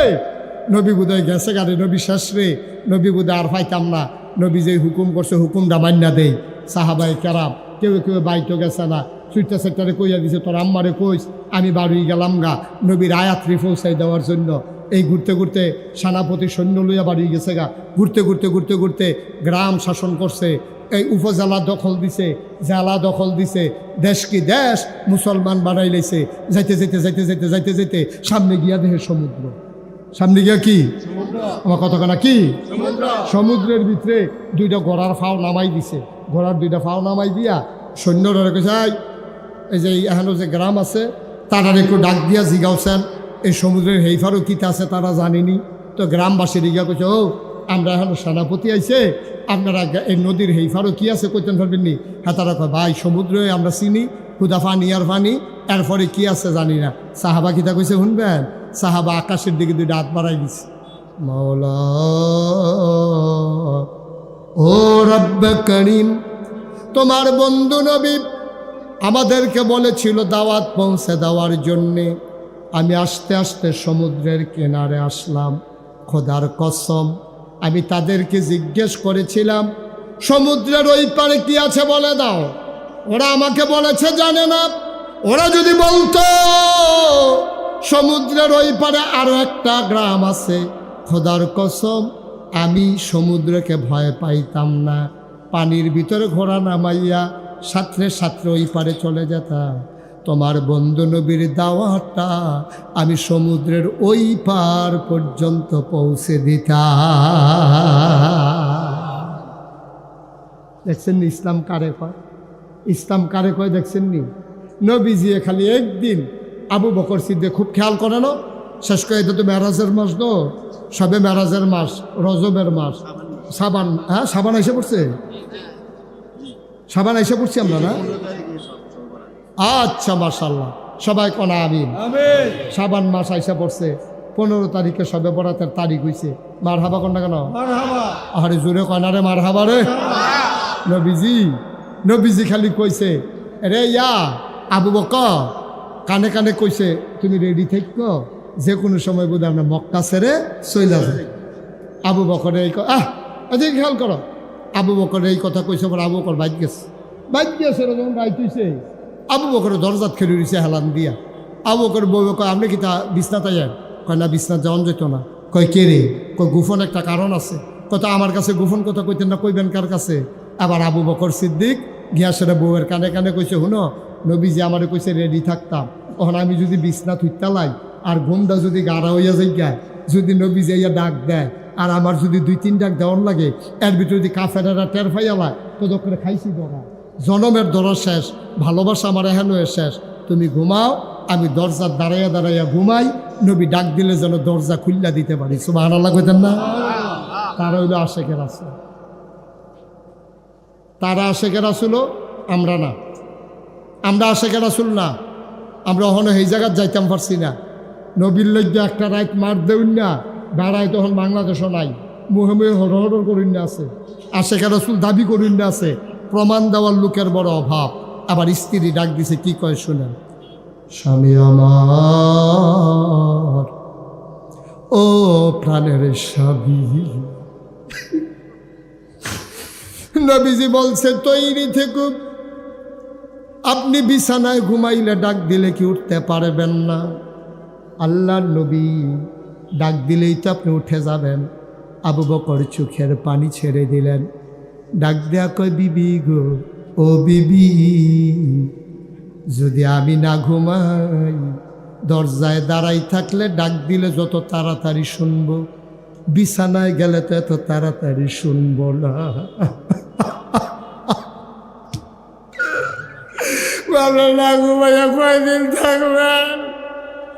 নবী বোধহয় গেছে গাড়ি, নবী শেষ রে, নবী বোধহয় আর পাইতাম না। নবী যেই হুকুম করছে হুকুমটা মান্যা দেই। সাহাবাই কেরাম কেউ কেউ বাইতো গেছে না, সুইটা সেক্টারে কইয়া দিছে, তোর আম্মারে কইস আমি বাড়ি গেলাম গা নবীর আয়াত্রী পৌঁছাই দেওয়ার জন্য। এই ঘুরতে ঘুরতে সেনাপতি সৈন্য লইয়া বাড়ি গেছে গা। ঘুরতে ঘুরতে ঘুরতে ঘুরতে গ্রাম শাসন করছে, এই উপজেলা দখল দিছে, জেলা দখল দিছে, দেশ কি দেশ মুসলমান বানাই লাইছে। যাইতে যাইতে যাইতে যাইতে যাইতে যাইতে সামনে গিয়া দেখে সমুদ্র। সামনে গিয়া কি আমার কতখানা কি সমুদ্রের ভিতরে 2টা ঘোড়ার ফাও নামাই দিছে। ঘোড়ার 2টা ফাও নামাই দিয়া সৈন্যরা রেখেছে, এই যে এখানে যে গ্রাম আছে তারা একটু ডাক দিয়া জিগাওছেন এই সমুদ্রের হেইফারও কিতা আছে তারা জানেনি। তো গ্রামবাসী রিগা কইছে, ও আমরা এখন সেনাপতি আইছে, আপনারা এই নদীর হেইফারও কি আছে কইতেন পারবেননি? হ্যাঁ, তারা কয় ভাই সমুদ্রে আমরা চিনি, খুদা পানি আর পানি, এরপরে কি আছে জানি না। সাহাবা কিতা কইছে শুনবেন? সাহাবা আকাশের দিকে 2টা হাত বাড়াই দিছে, মাওলা ও রব্ব করিম, তোমার বন্ধু নবী আমাদেরকে বলেছিল দাওয়াত পৌঁছে দেওয়ার জন্যে। আমি আস্তে আস্তে সমুদ্রের কিনারে আসলাম। খোদার কসম আমি তাদেরকে জিজ্ঞেস করেছিলাম, সমুদ্রের ওই পারে কি আছে বলে দাও। ওরা আমাকে বলেছে জানে না। ওরা যদি বলতো সমুদ্রের ওই পারে আরো একটা গ্রাম আছে, খোদার কসম আমি সমুদ্রকে ভয় পাইতাম না। পানির ভিতরে ঘোড়া নামাইয়া সাঁতরে সাঁতরে ওই পারে চলে যেতাম। তোমার বন্ধু নবীর দাওয়াতটা আমি সমুদ্রের ওই পার পর্যন্ত পৌঁছে দিতাম। দেখছেন নি ইসলাম কারে কয়? ইসলাম কারে কয় দেখছেন নি? নবীজি খালি একদিন আবু বকর সিদ্দিক খুব খেয়াল করে না, শেষ করে এটা তো মেরাজের মাস, তো সবে মেরাজের মাস, রজবের মাস, সাবান। হ্যাঁ, সাবান এসে পড়ছে, সাবান এসে পড়ছি আমরা না? আচ্ছা, মাশাআল্লাহ, সবাই কনা আমিন। সাবান মাস আইসা পড়ছে, 15 তারিখে সবে বরাতের তারিখ হইছে। মার হাবা কন্যা কেন? আরে জোরে কনারে মার হাবা রে। নবীজি খালি কইছে, রে ইয়া আবু বকর, কানে কানে কইছে তুমি রেডি থাকো, যে কোনো সময় বোধ আমরা মক্কা ছেড়ে চইলা যাই। আবু বকরে এই খেয়াল করো, আবু বকরে এই কথা কইছে। আবু বকর বাইক গেছে যখন বাইক হইছে, আবু বকরের দরজাত খেলে রয়েছে হেলান দিয়া। আবু বকর বউ কয় আপনি কি তা বিছনাতে যান? কয় না, বিছনাথ যাওয়ান যেত না। কয় কে রে? কয় গোপন একটা কারণ আছে। কথা আমার কাছে গোপন কথা কইতেন না, কইবেন কার কাছে? আবার আবু বকর সিদ্দিক গিয়া সেটা বউয়ের কানে কানে কইছে, হুনো নবীজি আমারে কইছে রেডি থাকতাম, তখন আমি যদি বিছনাথ হইতালাই আর ঘুমটা যদি গাড়া হইয়া যাই, যদি নবীজি ইয়া ডাক দেয় আর আমার যদি 2-3 ডাক দেওয়ার লাগে, এর ভিতরে যদি কাফেরেরা টের পাইয়ালা তো করে খাইছি ধরা। জনমের ধরা শেষ, ভালোবাসা আমার এহেন শেষ। তুমি ঘুমাও, আমি দরজার দাঁড়াইয়া দাঁড়াইয়া ঘুমাই, নবী ডাক দিলে যেন দরজা খুল্লা দিতে পারি। সুবহানাল্লাহ কইতেন না? তারা হইল আশেকের রাসূল। তারা আশেকের রাসূল, আমরা না। আমরা আশেকের রাসূল না। আমরা ওখানে এই জায়গায় যাইতাম পারছি না। নবীর লজ্জা একটা রাত মার দেউন না, বেড়ায় তখন বাংলাদেশও নাই, মুহে মুহে হরহর করুন না আছে। আশেকের রাসূল দাবি করুন না আছে, প্রমাণ দেওয়ার লোকের বড় অভাব। আবার স্ত্রী ডাক দিছে, কি কয় শুনেন, স্বামী আমার, ও প্রাণের স্বামী। নবীজি বলছে তৈরি থেকো, আপনি বিছানায় ঘুমাইলে ডাক দিলে কি উঠতে পারবেন না? আল্লাহর নবী ডাক দিলেই তো আপনি উঠে যাবেন। আবু বকর চোখের পানি ছেড়ে দিলেন, ডাক দেয়া কয়, বিবি গো, ও বিবি, যদি আমি না ঘুমাই, দরজায় দাঁড়াই থাকলে ডাক দিলে যত তাড়াতাড়ি শুনবো, বিছানায় গেলে তো এত তাড়াতাড়ি শুনবো না। আপনার না ঘুমাইয়া কয়দিন থাকবেন?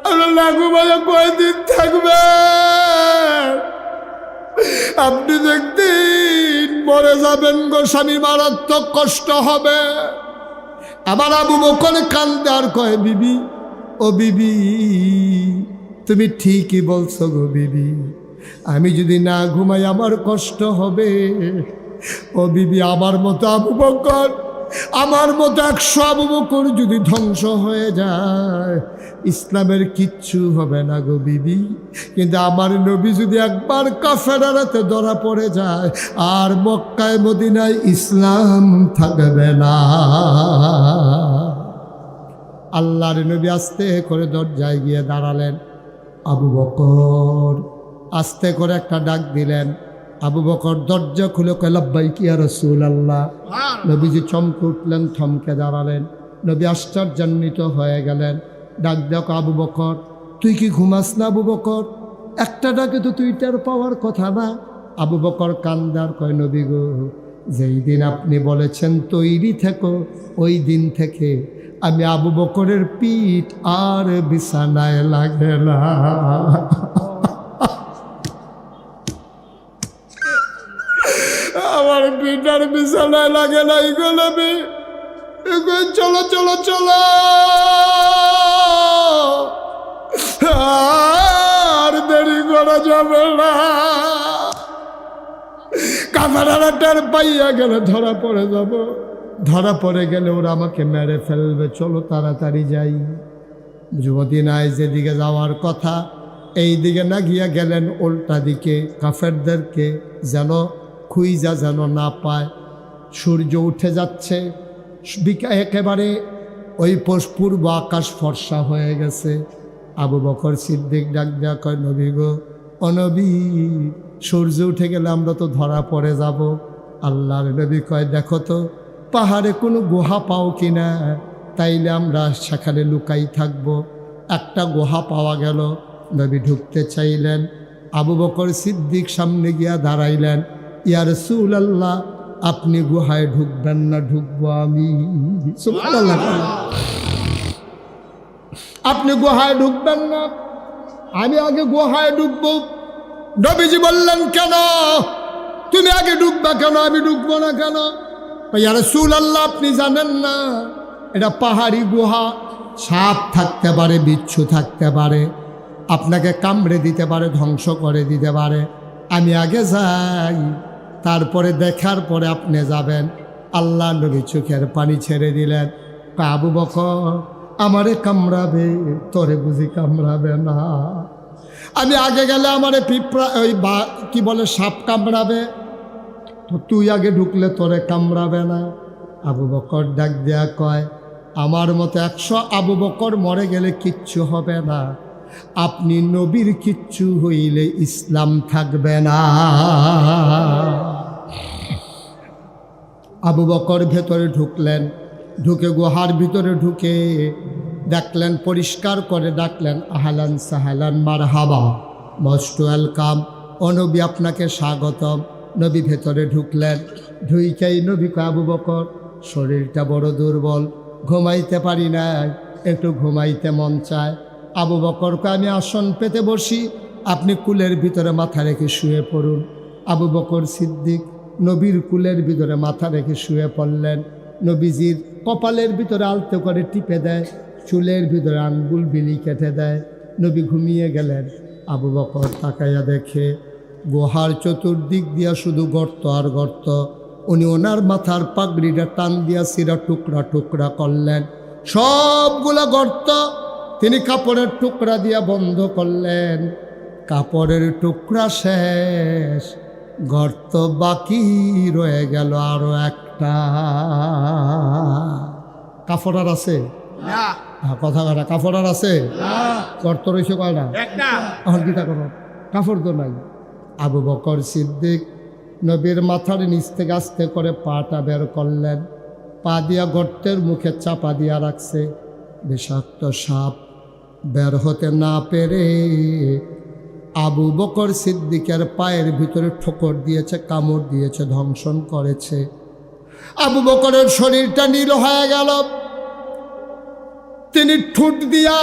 আপনার না ঘুমাইয়া কয়দিন থাকবেন? আপনি দেখতেন মরে যাবেন গো, স্বামী মারাত্মক কষ্ট হবে। আমার আবু বকর কান্দে আর কয়, বিবি, ও বিবি, তুমি ঠিকই বলছো গো বিবি, আমি যদি না ঘুমাই আমার কষ্ট হবে। ও বিবি, আমার মতো আবু বকর, আমার মতো 100 আবু বকর যদি ধ্বংস হয়ে যায় ইসলামের কিচ্ছু হবে না গো বিবি। কিন্তু আমার নবী যদি একবার কাফেরের হাতে ধরা পড়ে যায় আর মক্কায় মদিনায় ইসলাম থাকবে না। আল্লাহর নবী আস্তে করে দরজায় গিয়ে দাঁড়ালেন। আবু বকর আস্তে করে একটা ডাক দিলেন। আবু বকর দরজা খুলে কয়, লাব্বাইক ইয়া রাসূলুল্লাহ। নবীজি চমকে উঠলেন, থমকে দাঁড়ালেন। নবী আশ্চর্যান্বিত হয়ে গেলেন। ডাক দেখো, আবু বকর, তুই কি ঘুমাস না আবু বকর? একটা ডাকে তো তুই টের পাওয়ার কথা না। আবু বকর কান্দার কয়, নবী গো, যেই দিন আপনি বলেছেন তৈরি থেকো, ওই দিন থেকে আমি আবু বকরের পিঠ আর বিছানায় লাগে না। আমার পিঠ আর বিছানায় লাগে না। এগুলো আমি চলো চলো চলো, আর দেরি করা যাবে না। কাফেররা টের পাইয়া গেলে ধরা পড়ে যাব। ধরা পড়ে গেলে ওরা আমাকে মেরে ফেলবে, চলো তাড়াতাড়ি যাই। যুবদিনায় যেদিকে যাওয়ার কথা এই দিকে না গিয়া গেলেন উল্টা দিকে। কাফেরদেরকে যেন খুইজা যেন না পায়। সূর্য উঠে যাচ্ছে, একেবারে ওই পূর্ব আকাশ ফর্সা হয়ে গেছে। আবু বকর সিদ্দিক ডাক দেয়া কয়, নবী গো, ও নবী, সূর্য উঠে গেলে আমরা তো ধরা পড়ে যাব। আল্লাহর নবী কয়, দেখো তো পাহাড়ে কোনো গুহা পাও কিনা, তাইলে আমরা সেখানে লুকাই থাকবো। একটা গুহা পাওয়া গেল। নবী ঢুকতে চাইলেন। আবু বকর সিদ্দিক সামনে গিয়া দাঁড়াইলেন। ইয়া রাসূলুল্লাহ, আপনি গুহায় ঢুকবেন না, ঢুকবো আমি। সুবহানাল্লাহ। আপনি গুহায় ঢুকবেন না, আমি আগে গুহায় ঢুকবো। নবীজি বললেন, কেন? তুমি আগে ঢুকবা কেন? আমি ঢুকবো না কেন? ইয়া রাসূলুল্লাহ, আপনি জানেন না এটা পাহাড়ি গুহা, সাপ থাকতে পারে, বিচ্ছু থাকতে পারে, আপনাকে কামড়ে দিতে পারে, ধ্বংস করে দিতে পারে। আমি আগে যাই, তারপরে দেখার পরে আপনি যাবেন। আল্লাহ নবী চোখের পানি ছেড়ে দিলেন। আবু বকর, আমারে কামড়াবে, তোরে বুঝি কামড়াবে না? আমি আগে গেলে আমারে পিঁপড়া, ওই কি বলে, সাপ কামড়াবে, তো তুই আগে ঢুকলে তোরে কামড়াবে না? আবু বকর ডাক দেয়া কয়, আমার মতো 100 আবু বকর মরে গেলে কিচ্ছু হবে না, আপনি নবীর কিচ্ছু হইলে ইসলাম থাকবে না। আবু বকর ভেতরে ঢুকলেন। ঢুকে গুহার ভিতরে ঢুকে দেখলেন, পরিষ্কার করে ডাকলেন, আহলান সাহলান মারহাবা, মোস্ট ওয়েলকাম, ও নবী আপনাকে স্বাগতম। নবী ভেতরে ঢুকলেন। ঢুইকেই নবী কয়, আবু বকর, শরীরটা বড় দুর্বল, ঘুমাইতে পারি না, একটু ঘুমাইতে মন চায়। আবু বকর কয়, আমি আসন পেতে বসি, আপনি কুলের ভিতরে মাথা রেখে শুয়ে পড়ুন। আবু বকর সিদ্দিক নবীর কুলের ভিতরে মাথা রেখে শুয়ে পড়লেন। নবীজির কপালের ভিতরে আলতো করে টিপে দেয়, চুলের ভিতরে আঙ্গুল বিলি কেটে দেয়। নবী ঘুমিয়ে গেলেন। আবু বকর তাকাইয়া দেখে গুহার চতুর্দিক দিয়া শুধু গর্ত আর গর্ত। উনি ওনার মাথার পাগড়িটা টান দিয়া সিরা টুকরা টুকরা করলেন। সবগুলা গর্ত তিনি কাপড়ের টুকরা দিয়া বন্ধ করলেন। কাপড়ের টুকরা শেষ, গর্ত বাকি রয়ে গেল আরো একটা। কাপড় আর আছে? কথা কাটা, কাপড় আর আছে? গর্ত রয়েছে কয়টা? এখন কিতা করো, কাপড় তো নাই। আবু বকর সিদ্দিক নবীর মাথার নিচ থেকে আস্তে করে পাটা বের করলেন। পা দিয়া গর্তের মুখে চাপা দিয়া রাখছে। বিষাক্ত সাপ বের হতে না পেরে আবু বকর সিদ্দিকের পায়ের ভিতরে ঠোকর দিয়েছে, কামড় দিয়েছে, ধ্বংসন করেছে। আবু বকরের শরীরটা নীল হয়ে গেল। তিনি ঠোঁট দিয়া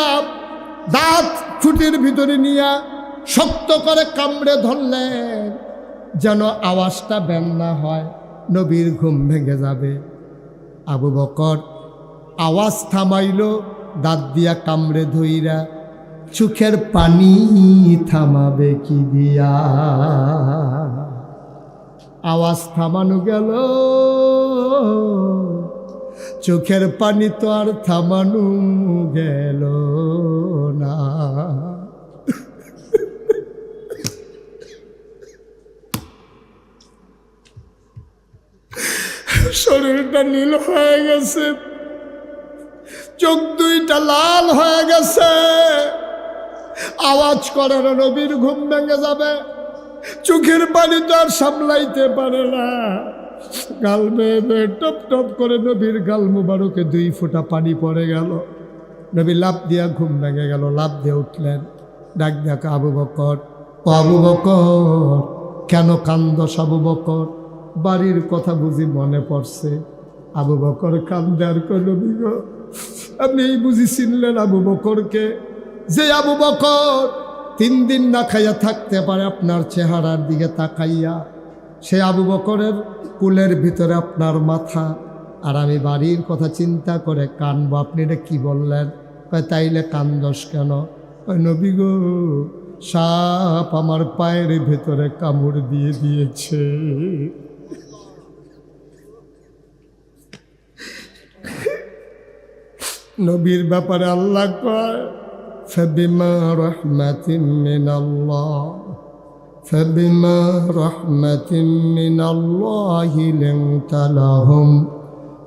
দাঁত ঠোঁটের ভিতরে নিয়া শক্ত করে কামড়ে ধরলেন যেন আওয়াজটা বের না হয়, নবীর ঘুম ভেঙে যাবে। আবু বকর আওয়াজ থামাইল, দাঁত দিয়া কামড়ে ধইরা, চোখের পানি থামাবে কি দিয়া? আওয়াজ থামানো গেল, চোখের পানি তো আর থামানো গেল না। শরীরটা নীল হয়ে গেছে, চোখ দুইটা লাল হয়ে গেছে, আওয়াজ করে না, নবীর ঘুম ভেঙে যাবে, চোখের পানি তো আর সামলাইতে পারে না, গাল বেয়ে বেয়ে টপ টপ করে নবীর গাল মুবারকে 2 ফোঁটা পানি পড়ে গেল। নবী লাফ দিয়া ঘুম ভেঙে গেল, লাফ দিয়ে উঠলেন, ডাক দেখা আবু বকর, ও আবু বকর কেন কান্দস? আবু বকর বাড়ির কথা বুঝি মনে পড়ছে? আবু বকর কান্দে আর কই, নবী গো আপনি এই বুঝি চিনলেন আবু বকরকে? যে আবু বকর 3 দিন না খাইয়া থাকতে পারে আপনার চেহারার দিকে তাকাইয়া, সে আবু বকরের কুলের ভিতরে আপনার মাথা, আর আমি বাড়ির কথা চিন্তা করে কানবো, আপনি এটা কি বললেন? কয় তাইলে কান্দস কেন? কয় নবী গো সাপ আমার পায়ের ভেতরে কামড় দিয়ে দিয়েছে। নবীর ব্যাপারে আল্লাহ কয় ফাবিমা রাহমাতিন মিনাল্লাহ ফাবিমা রাহমাতিন মিনাল্লাহি লিনতা লাহুম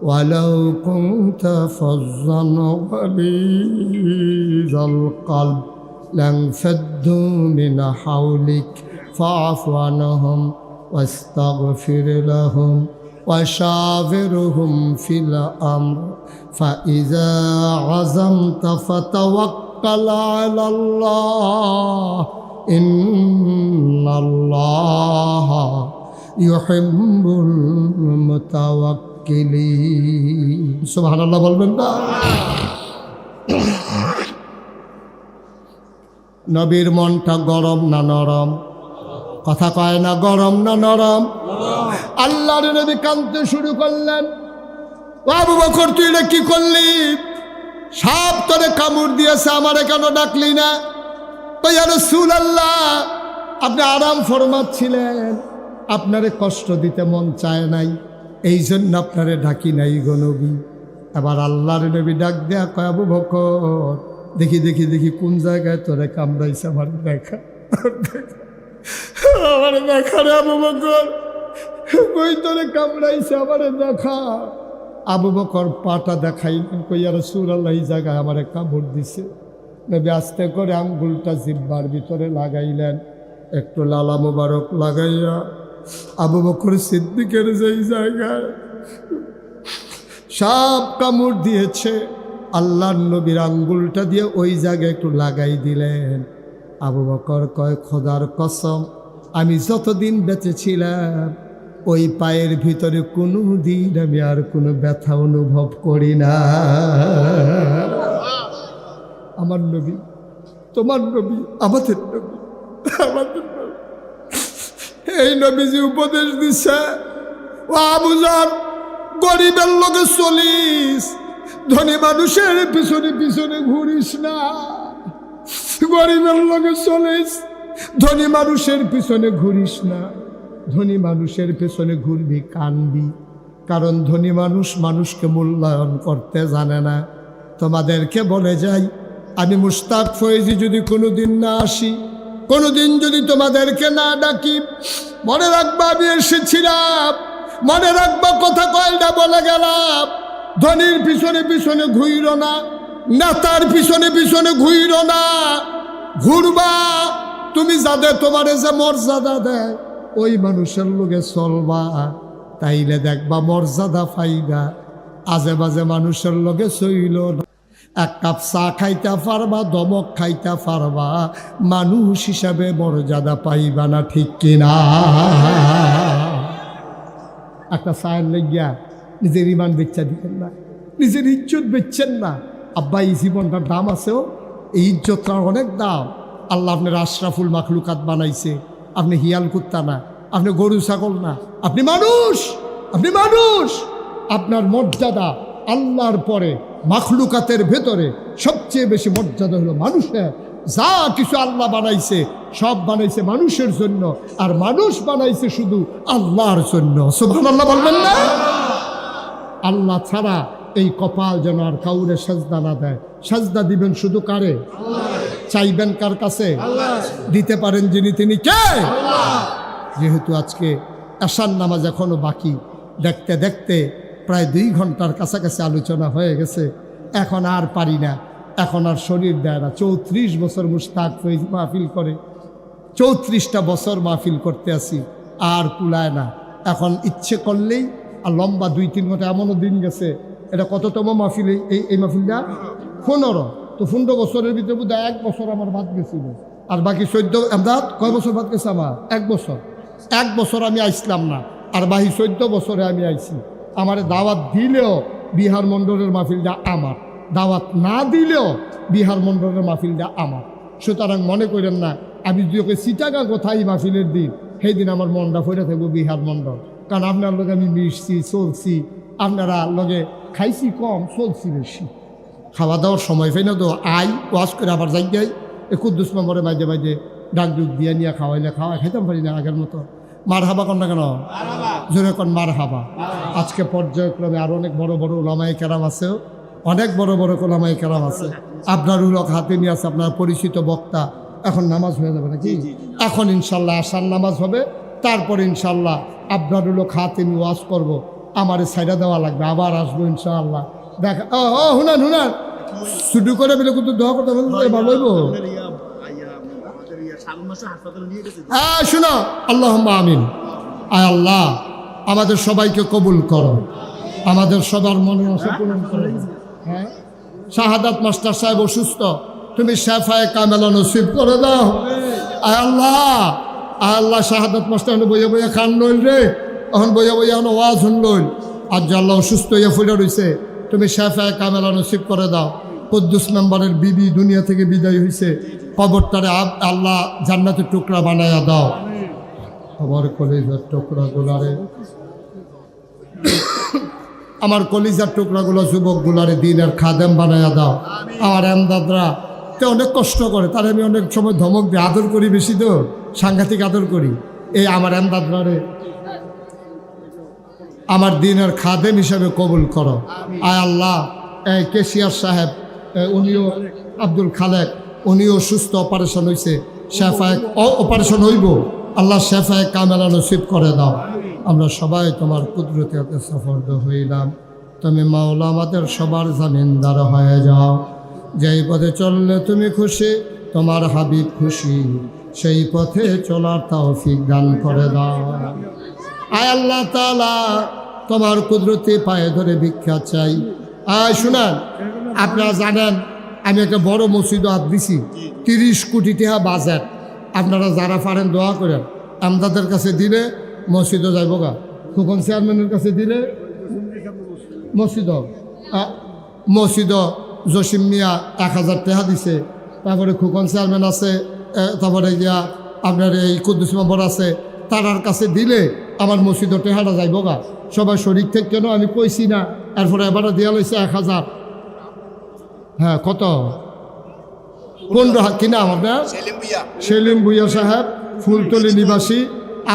ওয়ালাউ কুনতা ফাজ্জান গালিযাল কলব লানফাদ্দু মিন হাওলিক ফাআফু আনহুম ওয়াস্তাগফির লাহুম وشاورهم في الأمر فإذا عزمت فتوكل على الله إن الله يحب المتوكلين سبحان الله বলবেন না? নবীর মনটা গরম না নরম? কথা কয় না, গরম না নরম? আল্লাহর নবী কাঁদতে শুরু করলেন, আবু বকর তুই এটা কি করলি? সাপ তোরে কামড় দিয়েছে, আমারে কেন ডাকলি না? তো ইয়া রাসূলুল্লাহ আপনি আরাম ফরমাচ্ছিলেন, আপনারে কষ্ট দিতে মন চায় নাই, এই জন্য আপনারে ডাকি নাই গো নবী। এবার আল্লাহর নবী ডাক দেয়া কয়, আবু বকর দেখি দেখি দেখি কোন জায়গায় তোরে কামড়াইছে, আমার দেখা, আমার দেখা রে আবু বকর, কই তোরে কামড়াইছে আমারে দেখা। আবু বকর পাটা দেখাইলেন, কই ইয়া রাসূলুল্লাহ এই জায়গায় আমারে কামড় দিছে। নবী আস্তে করে আঙ্গুলটা জিহ্বার ভিতরে লাগাইলেন, একটু লালা মোবারক লাগাইয়া আবু বকর সিদ্দিকের যেই জায়গায় সাপ কামড় দিয়েছে, আল্লাহর নবীর আঙ্গুলটা দিয়ে ওই জায়গায় একটু লাগাই দিলেন। আবু বকর কয়, খোদার কসম আমি যতদিন বেঁচে ছিলাম ওই পায়ের ভিতরে কোনো দিন আমি আর কোনো ব্যথা অনুভব করি না। আমার নবী, তোমার নবী, আমাদের নবী, আমাদের নবী, এই নবীজি উপদেশ দিচ্ছে, ও আবু যর গরিবের লোকে চলিস, ধনী মানুষের পিছনে পিছনে ঘুরিস না। গরিবের লোকে চলিস, ধনী মানুষের পিছনে ঘুরিস না। ধনী মানুষের পেছনে ঘুরবি, কানবি, কারণ ধনী মানুষ মানুষকে মূল্যায়ন করতে জানে না। তোমাদেরকে বলে যাই, আমি মুশতাক ফয়েজি যদি কোনোদিন না আসি, কোনোদিন যদি তোমাদেরকে না ডাকি, মনে রাখবা আমি এসেছিলাম, মনে রাখবা কথা কয়টা বলে গেলাম। ধনীর পিছনে পিছনে ঘুইরো না, নেতার পিছনে পিছনে ঘুইরো না, ঘুরবা তুমি যাদের তোমারে যে মর্যাদা দেয় ওই মানুষের লোকে চলবা, তাইলে দেখবা মর্যাদা পাইবা। আজে বাজে মানুষের লোকে চইল না, এক কাপ চা খাইতে পারবা, দমক খাইতে পারবা, মানুষ হিসাবে মর্যাদা পাইবা না, ঠিক কিনা? একটা চায়ের লেগিয়া নিজের ইমান বেচ্চা দিবেন না, নিজের ইজ্জত বেচছেন না, আব্বা এই জীবনটার দাম আছেও, এই ইজ্জতটার অনেক দাম। আল্লাহ আপনার আশরাফুল মাখলুকাত বানাইছে, আপনি হিয়াল কুত্তা না, আপনি গরু ছাগল না, আপনি মানুষ, আপনি মানুষ। আপনার মর্যাদা আল্লাহর পরে মাখলুকাতের ভেতরে সবচেয়ে বেশি মর্যাদা হলো মানুষের। যা কিছু আল্লাহ বানাইছে সব বানাইছে মানুষের জন্য, আর মানুষ বানাইছে শুধু আল্লাহর জন্য। সুবহানাল্লাহ বলবেন না? আল্লাহ ছাড়া এই কপাল যেন আর কাউরে সাজদা না দেয়। সাজদা দিবেন শুধু কারে? চাইবেন কার কাছে? দিতে পারেন যিনি, তিনি কে? যেহেতু আজকে এশার নামাজ এখনো বাকি, দেখতে দেখতে প্রায় 2 ঘন্টার কাছাকাছি আলোচনা হয়ে গেছে, এখন আর পারি না, এখন আর শরীর দেয় না। 34 বছর মুশতাক ফৈজ মাহফিল করে, 34টা বছর মাহফিল করতে আসি, আর কুলায় না। এখন ইচ্ছে করলেই আর লম্বা 2-3 ঘন্টা, এমনও দিন গেছে। এটা কততম মাহফিল এই মাহফিলটা? 15। তো 15 বছরের ভিতরে বোধ 1 বছর আমার বাদ গেছিল, আর বাকি 14। এমদাদ কয় বছর বাদ গেছে আমার? 1 বছর। 1 বছর আমি আইসলাম না, আর বাকি 14 বছরে আমি আইছি। আমার দাওয়াত দিলেও বিহার মণ্ডলের মাহফিলটা আমার, দাওয়াত না দিলেও বিহার মণ্ডলের মাহফিলটা আমার। সুতরাং মনে করেন না আমি যদি ওকে চিটাগাং কোথায় মাহফিলের দিন, সেই দিন আমার মনটা ফিরে থাকবো বিহার মণ্ডল। কারণ আপনার লগে আমি মিশছি, চলছি, আপনারা লগে খাইছি কম, চলছি বেশি। খাওয়া দাওয়ার সময় পাই না তো, ওয়াশ করে আবার যাই যাই কুদ্দুস নম্বরে মাঝে মাঝে ডাক ডুক দিয়ে নিয়ে খাওয়াইলে খাইতাম পারি না আগের মতো। মার হাবা কন না কেন? জোরে কন মার হাবা। আজকে পর্যায়ক্রমে আরো অনেক বড় বড় ওলামায়ে কেরাম আছে, অনেক বড় বড় ওলামায়ে কেরাম আছে। আবরারুল হক হাতেমি আছে, আপনার পরিচিত বক্তা। এখন নামাজ হয়ে যাবে নাকি? এখন ইনশাল্লাহ আসার নামাজ হবে, তারপরে ইনশাল্লাহ আবরারুল হক হাতেমি ওয়াজ করবো। আমারে সাইডা দেওয়া লাগবে, আবার আসবো ইনশাআল্লাহ। দেখা হুনান হুনান শুরু করে বলে কিন্তু দোয়া করতে ভালো হইব। শোনো, আল্লাহুম্মা আমিন। আয় আল্লাহ, আমাদের সবাইকে কবুল করো, আমাদের সবার মনে আশা পূরণ করো। হ্যাঁ, শাহাদাত মাস্টার সাহেব অসুস্থ, তুমি শেফায়ে কামেলা নসিব করে দাও। আয় আল্লাহ, আয় আল্লাহ, শাহাদাত মাস্টার বইয়া বইয়া খান লইল রে, এখন বইয়া বইয়া এখন ওয়াজ শুন লইল। আজ যে আল্লাহ অসুস্থ হইয়া ফুলে রয়েছে, তুমি শেফায়ে কামেলা নসিব করে দাও। কুদ্দুস মেম্বারের বিবি দুনিয়া থেকে বিদায় হয়েছে, কবরটারে আল্লাহ জান্নাতের টুকরা বানায়া দাও। আমার কলিজার টুকরাগুলারে, আমার কলিজার টুকরাগুলো যুবকগুলারে দিনের খাদেম বানায়া দাও। আমার এমদাদরা তে অনেক কষ্ট করে, তার আমি অনেক সময় ধমক দিই, আদর করি বেশি, তো সাংঘাতিক আদর করি। এই আমার এমদাদরারে আমার দিনের খাদেম হিসাবে কবুল করো। আয় আল্লাহ, এই কেশিয়ার সাহেব, উনিও আব্দুল খালেক, উনিও সুস্থ, অপারেশন হয়েছে, শেফায়ে অপারেশন হইব, আল্লাহ শেফায়ে কামেলা নসিব করে দাও। আমরা সবাই তোমার কুদরতে হাতে সফর্দ হইলাম, তুমি মাওলা আমাদের সবার জামিনদার হয়ে যাও। যেই পথে চললে তুমি খুশি, তোমার হাবিব খুশি, সেই পথে চলার তৌফিক দান করে দাও। আয় আল্লাহ তাআলা, তোমার কুদরতে পায়ে ধরে ভিক্ষা চাই। আয় শুনান, আপনারা জানেন আমি একটা বড় মসজিদ হাত দিছি, 30 কোটি টাকা বাজেট। আপনারা যারা পারেন দোয়া করেন, আমদাদের কাছে দিলে মসজিদও যাইব গা, খোকন চেয়ারম্যানের কাছে দিলে মসজিদ জসিম মিয়া 1000 টাকা দিছে, তারপরে খোকন চেয়ারম্যান আছে, তারপরে গিয়া আপনার এই কুদ্দুস মেম্বার আছে, তারার কাছে দিলে আমার মসজিদও টেহাটা যাইব গা। সবাই শরীর থেকে কেন আমি কইছি না, এরপরে এবারে দেওয়া লইছে 1000। হ্যাঁ, কত? 15 কিনা আপনার সেলিম ভুইয়া সাহেব, ফুলতলি নিবাসী,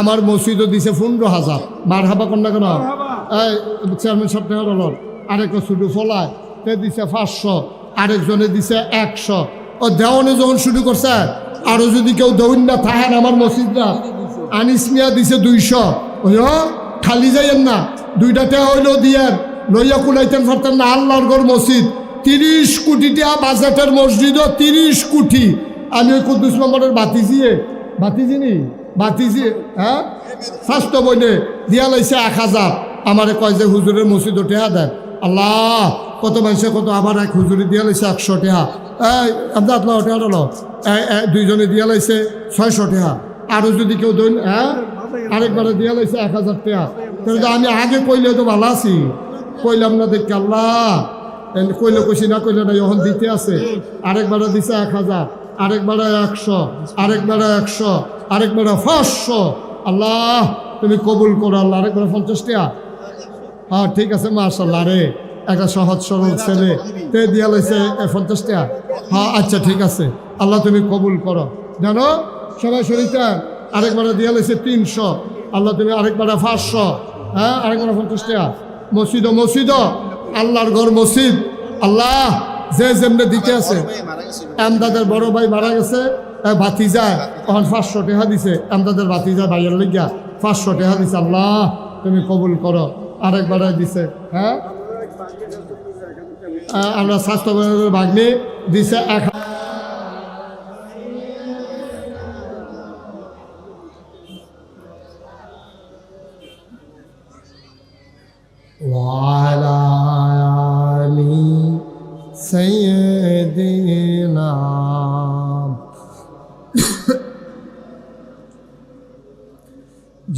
আমার মসজিদও দিছে 15,000। মার হাবা কন্যা কেন? এই চেয়ারম্যান সাহেব টাকা ডলার, আরেকটা শুধু ফলায় তে দিছে 500, আরেকজনে দিছে 100। ও দেওয়ানে যখন শুরু করছে, আরও যদি কেউ দৌড় না থাকেন আমার মসজিদটা, আনিস মিয়া দিছে 200। ওই খালি যাইয়েন না, 2টা টাকা হইলেও দিয়ে লইয়া কুলাইতেন পারতেন না। আল্লাহর ঘর মসজিদ, 30 কোটি টাকা বাজেটের মসজিদও 30 কোটি। আমি ওই কুদ্দুস মেম্বারের বাতিজি হ্যাঁ স্বাস্থ্য বইনে দিয়া লাইছে 1000। আমারে কয় যে হুজুরের মসজিদও টেহা দেন। আল্লাহ, কত মানুষে কত, আবার এক হুজুরে দিয়া লাইছে 100 টাকা। আপনার টেহা হলো, দুইজনে দিয়া লাইছে 600 টাকা। আরও যদি কেউ দেন, আরেকবারে দিয়া লাইছে 1000 টাকা। তাহলে আমি আগে কইলে তো ভালো আছি, কইলাম না দেখি। আল্লাহ, কইলে কইছি না কইলে না, এখন দিতে আছে। আরেকবারে দিছে 1000, আরেকবারে 100, আরেকবারে 100, আরেকবারে 500। আল্লাহ তুমি কবুল করো আল্লাহ। আরেকবারে 50 টাকা। হ্যাঁ ঠিক আছে মাশাআল্লাহ রে, একটা সহজ সরল ছেলে তে দিয়া লইছে 50 টাকা। হ্যাঁ আচ্ছা ঠিক আছে, আল্লাহ তুমি কবুল করো। জানো সবাই শরীরটা আরেকবারে দিয়া লইছে 300, আল্লাহ তুমি আরেকবারে 500, হ্যাঁ আরেকবারে 50 টাকা। মসজিদ আল্লাহর ঘর মসজিদ, আল্লাহ যে যেমনে দিতে আছে। আমদাদের বড় ভাই মারা গেছে, ভাতিজা তখন 500 টাকা দিছে। আমদাদের ভাতিজা ভাইয়ের লইয়া 500 টাকা দিছে। আল্লাহ তুমি কবুল করো। আরেকবারে দিছে, হ্যাঁ আমরা স্বাস্থ্য ভাগ্নে দিছে 1000। وعلى آل سيدنا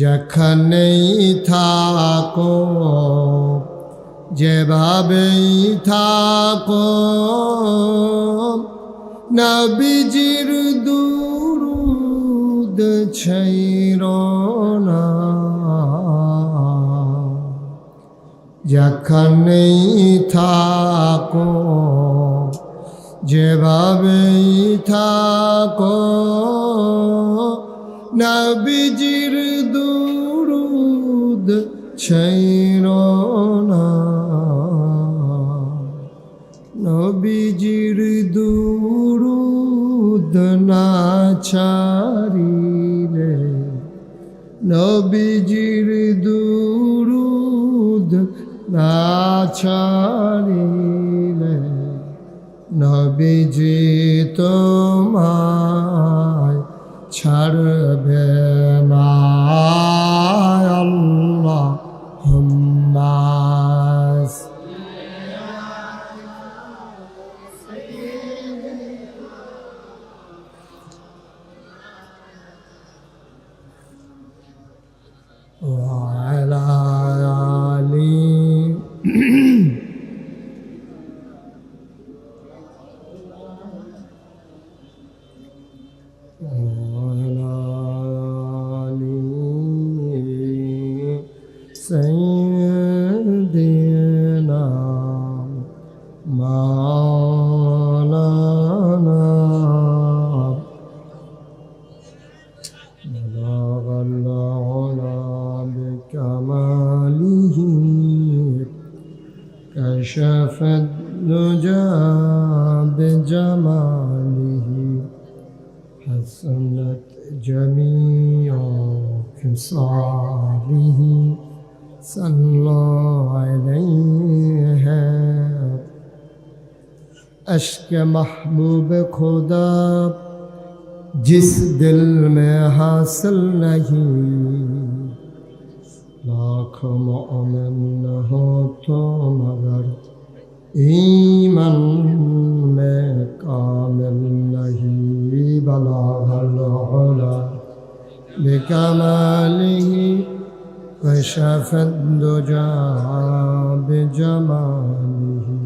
যেখানেই থাকো যেভাবেই থাকো নবীজির দুরূদ ছাইরো না। যেখানেই থাকো যেভাবেই থাকো নবীজির দুরূদ ছাইরো না। নবীজির দুরূদ না ছাড়িলে, নবীজির দুরূদ না ছাড়িলে নবীজি তোমায় ছাড়বে না। আল্লাহুম্মা وعلى آل سيدنا مولانا بلغ العلا بكماله كشف الدجى بجماله حسنت جميع خصاله صلى عليه اشک محبوب خدا जिस दिल में हासिल नहीं, लाख मोमिन हो तो मगर ईमान में कामिल नहीं। बलागल उला बिकमालिही कशफद दुजा बिजमालिही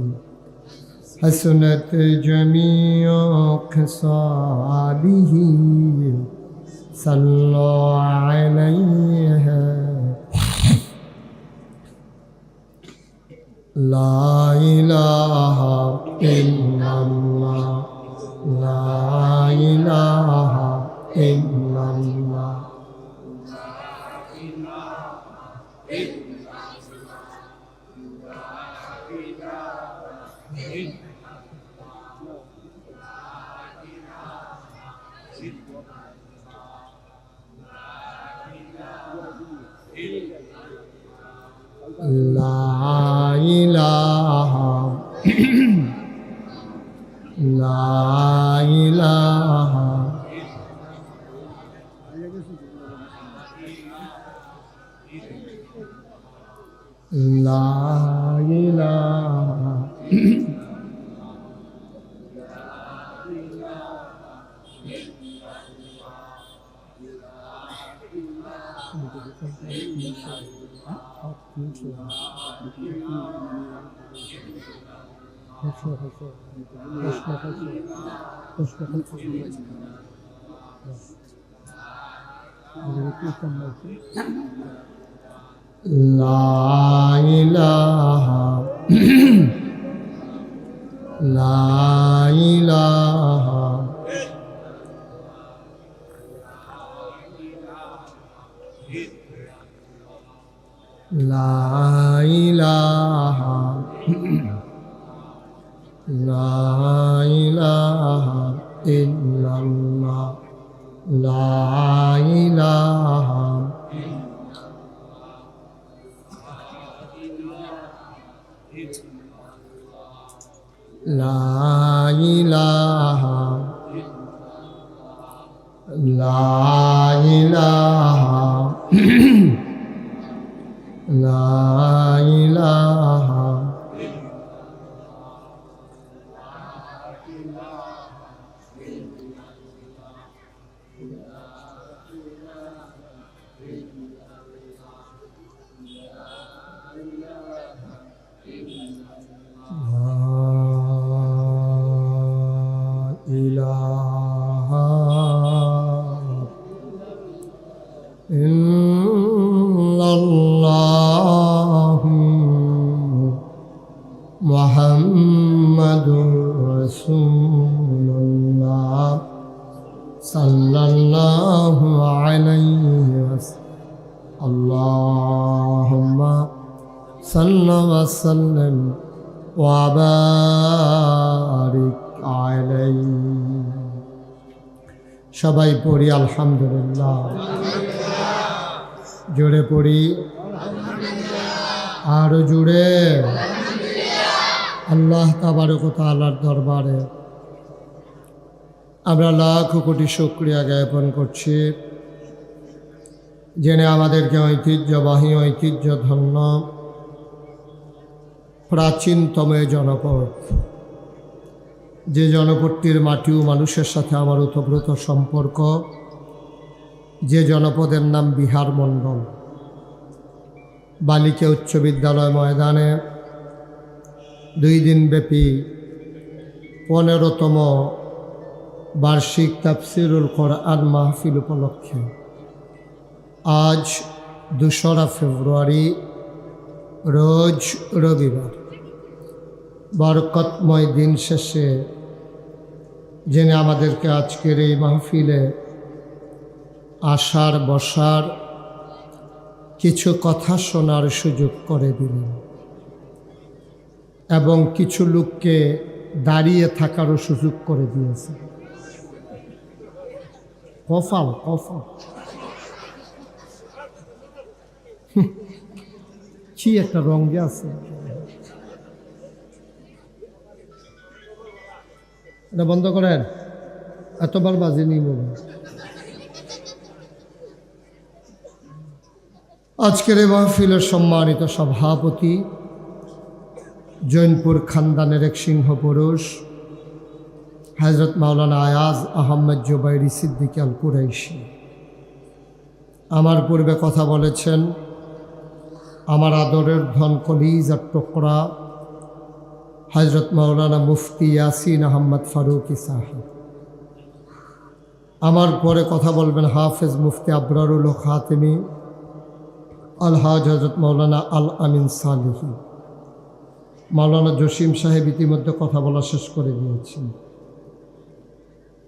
हसनत जमीअ खसालिही सल्लल्लाहु अलैहि। ला इलाहा इल्लल्लाह, ला इलाहा इल्लल्लाह। ला इलाहा ला इलाहा ला इलाहा লা ইলাহা লা ইলাহা লা ইলাহা লা ইলাহা ইল্লাল্লাহ লা ইলাহা লা ইলাহা লা ইলাহা লা ইলাহা ইল্লাল্লাহু মুহাম্মাদুর রাসূলুল্লাহ সাল্লাল্লাহু আলাইহি ওয়াসাল্লাম আল্লাহুম্মা সাল্লি ওয়া সাল্লিম ওয়া বারিক আলাইহি। সবাই পড়ি আলহামদুলিল্লাহ, জোরে পড়ি আরো জোরে। আল্লাহ তাবারক ওয়া তাআলার দরবারে আমরা লাখ কোটি শুকরিয়া জ্ঞাপন করছি, জেনে আমাদেরকে ঐতিহ্যবাহী ঐতিহ্যধন্য প্রাচীনতম জনপদ, যে জনপদটির মাটি ও মানুষের সাথে আমার ওতপ্রোত সম্পর্ক, যে জনপদের নাম বিহার মণ্ডল, বালিকা উচ্চ বিদ্যালয় ময়দানে 2 দিনব্যাপী 15তম বার্ষিক তাফসিরুল কোরআন মাহফিল উপলক্ষে আজ 2রা ফেব্রুয়ারি রোজ রবিবার বরকতময় দিন শেষে জেনে আমাদেরকে আজকের এই মাহফিলে আসার বসার কিছু কথা শোনার সুযোগ করে দিলেন এবং কিছু লোককে দাঁড়িয়ে থাকারও সুযোগ করে দিয়েছে। কফাল কফাল কি একটা রঙে আছে, এটা বন্ধ করেন, এতবার বাজে নিয়ে বলুন। আজকের এই মাহফিলের সম্মানিত সভাপতি জৈনপুর খানদানের এক সিংহ পুরুষ হযরত মাওলানা আয়াজ আহমদ জুবাইরি সিদ্দিকী আল কুরাইশি আমার পূর্বে কথা বলেছেন। আমার আদরের ধন কলিজার টুকরা হযরত মাওলানা মুফতি ইয়াসিন আহমদ ফারুকি সাহেব। আমার পরে কথা বলবেন হাফেজ মুফতি আবরারুল হক খাতেমি আলহাজ হযরত মাওলানা আল আমিন সালেহী। মাওলানা জসিম সাহেব ইতিমধ্যে কথা বলা শেষ করে দিয়েছেন।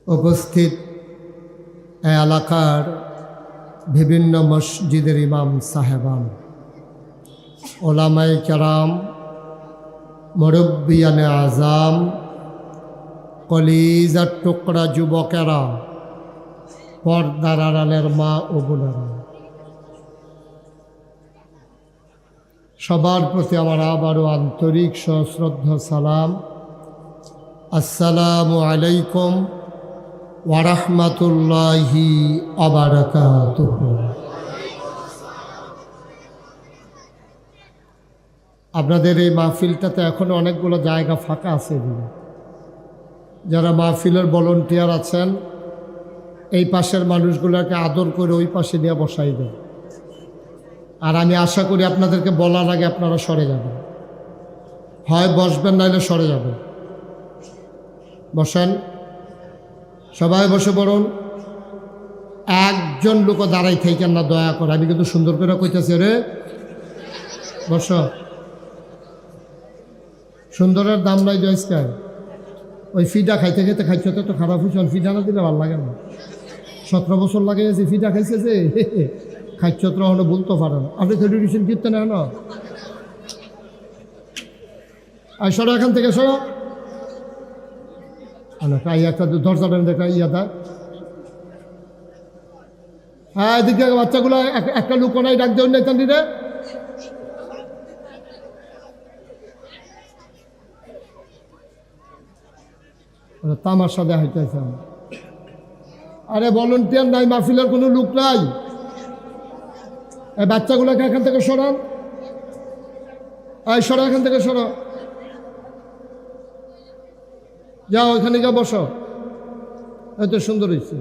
উপস্থিত এই এলাকার বিভিন্ন মসজিদের ইমাম সাহেবান, ওলামায়ে কেরাম, মুরব্বিয়ানে আজাম, কলিজার টুকরা যুবকেরা, পর্দার আড়ালের মা ও বোনেরা, সবার প্রতি আমার আবারও আন্তরিক সশ্রদ্ধা সালাম। আসসালামু আলাইকুম ওয়া রাহমাতুল্লাহি ওয়া বারাকাতুহু। আপনাদের এই মাহফিলটাতে এখনও অনেকগুলো জায়গা ফাঁকা আছে। যারা মাহফিলের ভলান্টিয়ার আছেন, এই পাশের মানুষগুলোকে আদর করে ওই পাশে নিয়ে বসাই দেন। আর আমি আশা করি আপনাদেরকে বলার আগে আপনারা সরে যাবেন। হয় বসবেন নাইলে সরে যাবে। বসেন, সবাই বসে পড়ুন। একজন লোক দাঁড়াই থাকেন না দয়া করে, আমি কিন্তু সুন্দর করে কইতেছি। রে বস, সুন্দরের দাম নাই জয়স্কার। ওই ফিডা খাইতে খেতে খাইছে তো খারাপ হয়েছে, ফিডা না দিলে ভালো লাগে না। 17 বছর লাগে গেছে ফিডা খাইছে যে খাইছ তো হলো বলতে পারে না। আপনি টেলিভিশন কীর্তন না না, আর সরো এখান থেকে সরো। একটা দরজাটা দেখা ইয়াদা। হ্যাঁ, এদিকে বাচ্চাগুলো একটা লোক নাই ডাক দেন না রে। তামাশা দেয়া হইতেছে। আরে ভলেন্টিয়ার নাই, মাহফিলের কোনো লোক নাই। এই বাচ্চাগুলোকে এখান থেকে সরান। এই সরো এখান থেকে সরো, যাও ওইখানে গিয়ে বসো। এত সুন্দর হয়েছে,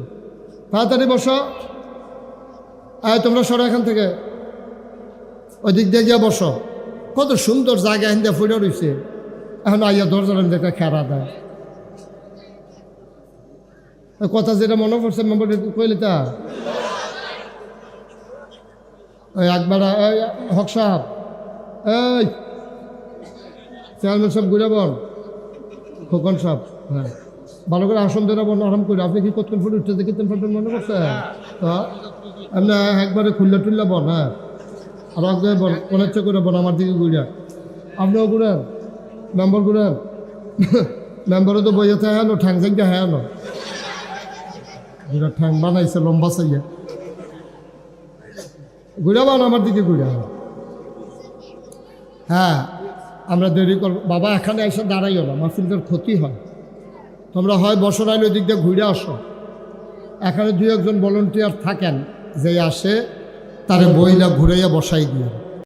তাড়াতাড়ি বসো। এই তোমরা সরো এখান থেকে, ওই দিক দিয়ে গিয়ে বসো। কত সুন্দর জায়গা হিন্দা ফুটে রয়েছে। এখন আইয়া দরজার দেখা খেরা দেয়। কথা যেটা মনে পড়ছে মেম্বার কইলে তা ওই একবার হক সাহেব, এই চেয়ারম্যান সাহেব ঘুরে বল, খোকন সাহেব, হ্যাঁ ভালো করে আসন ধরে বল, আরাম করে। আপনি কি কতক্ষণ ফুটে উঠতে দেখেন ফোটেন মনে করছে? তো আপনি একবারে খুললে টুললে বল। হ্যাঁ, আর একবার বল, মনে হচ্ছে করে বল আমার দিকে ঘুরে। আপনিও ঘুরেন, মেম্বার ঘুরেন। মেম্বারও তো বইয়েতে হ্যাঁ নো, ঠ্যাং ঠ্যাংটা হ্যাঁ নো, ঘুরা ঠ্যাং বানাইছে লম্বা চাইয়া। ঘুরে বান আমার দিকে ঘুরে। হ্যাঁ, আমরা দেরি করব বাবা, এখানে এসে দাঁড়াইও না, মাহফিলটার ক্ষতি হয়। তোমরা হয় বসো নাইলে ওই দিক দিয়ে ঘুরে আসো। এখানে 2-1 জন ভলেন্টিয়ার থাকেন, যে আসে তারে বইলা ঘুরাইয়া বসাই দিয়ে।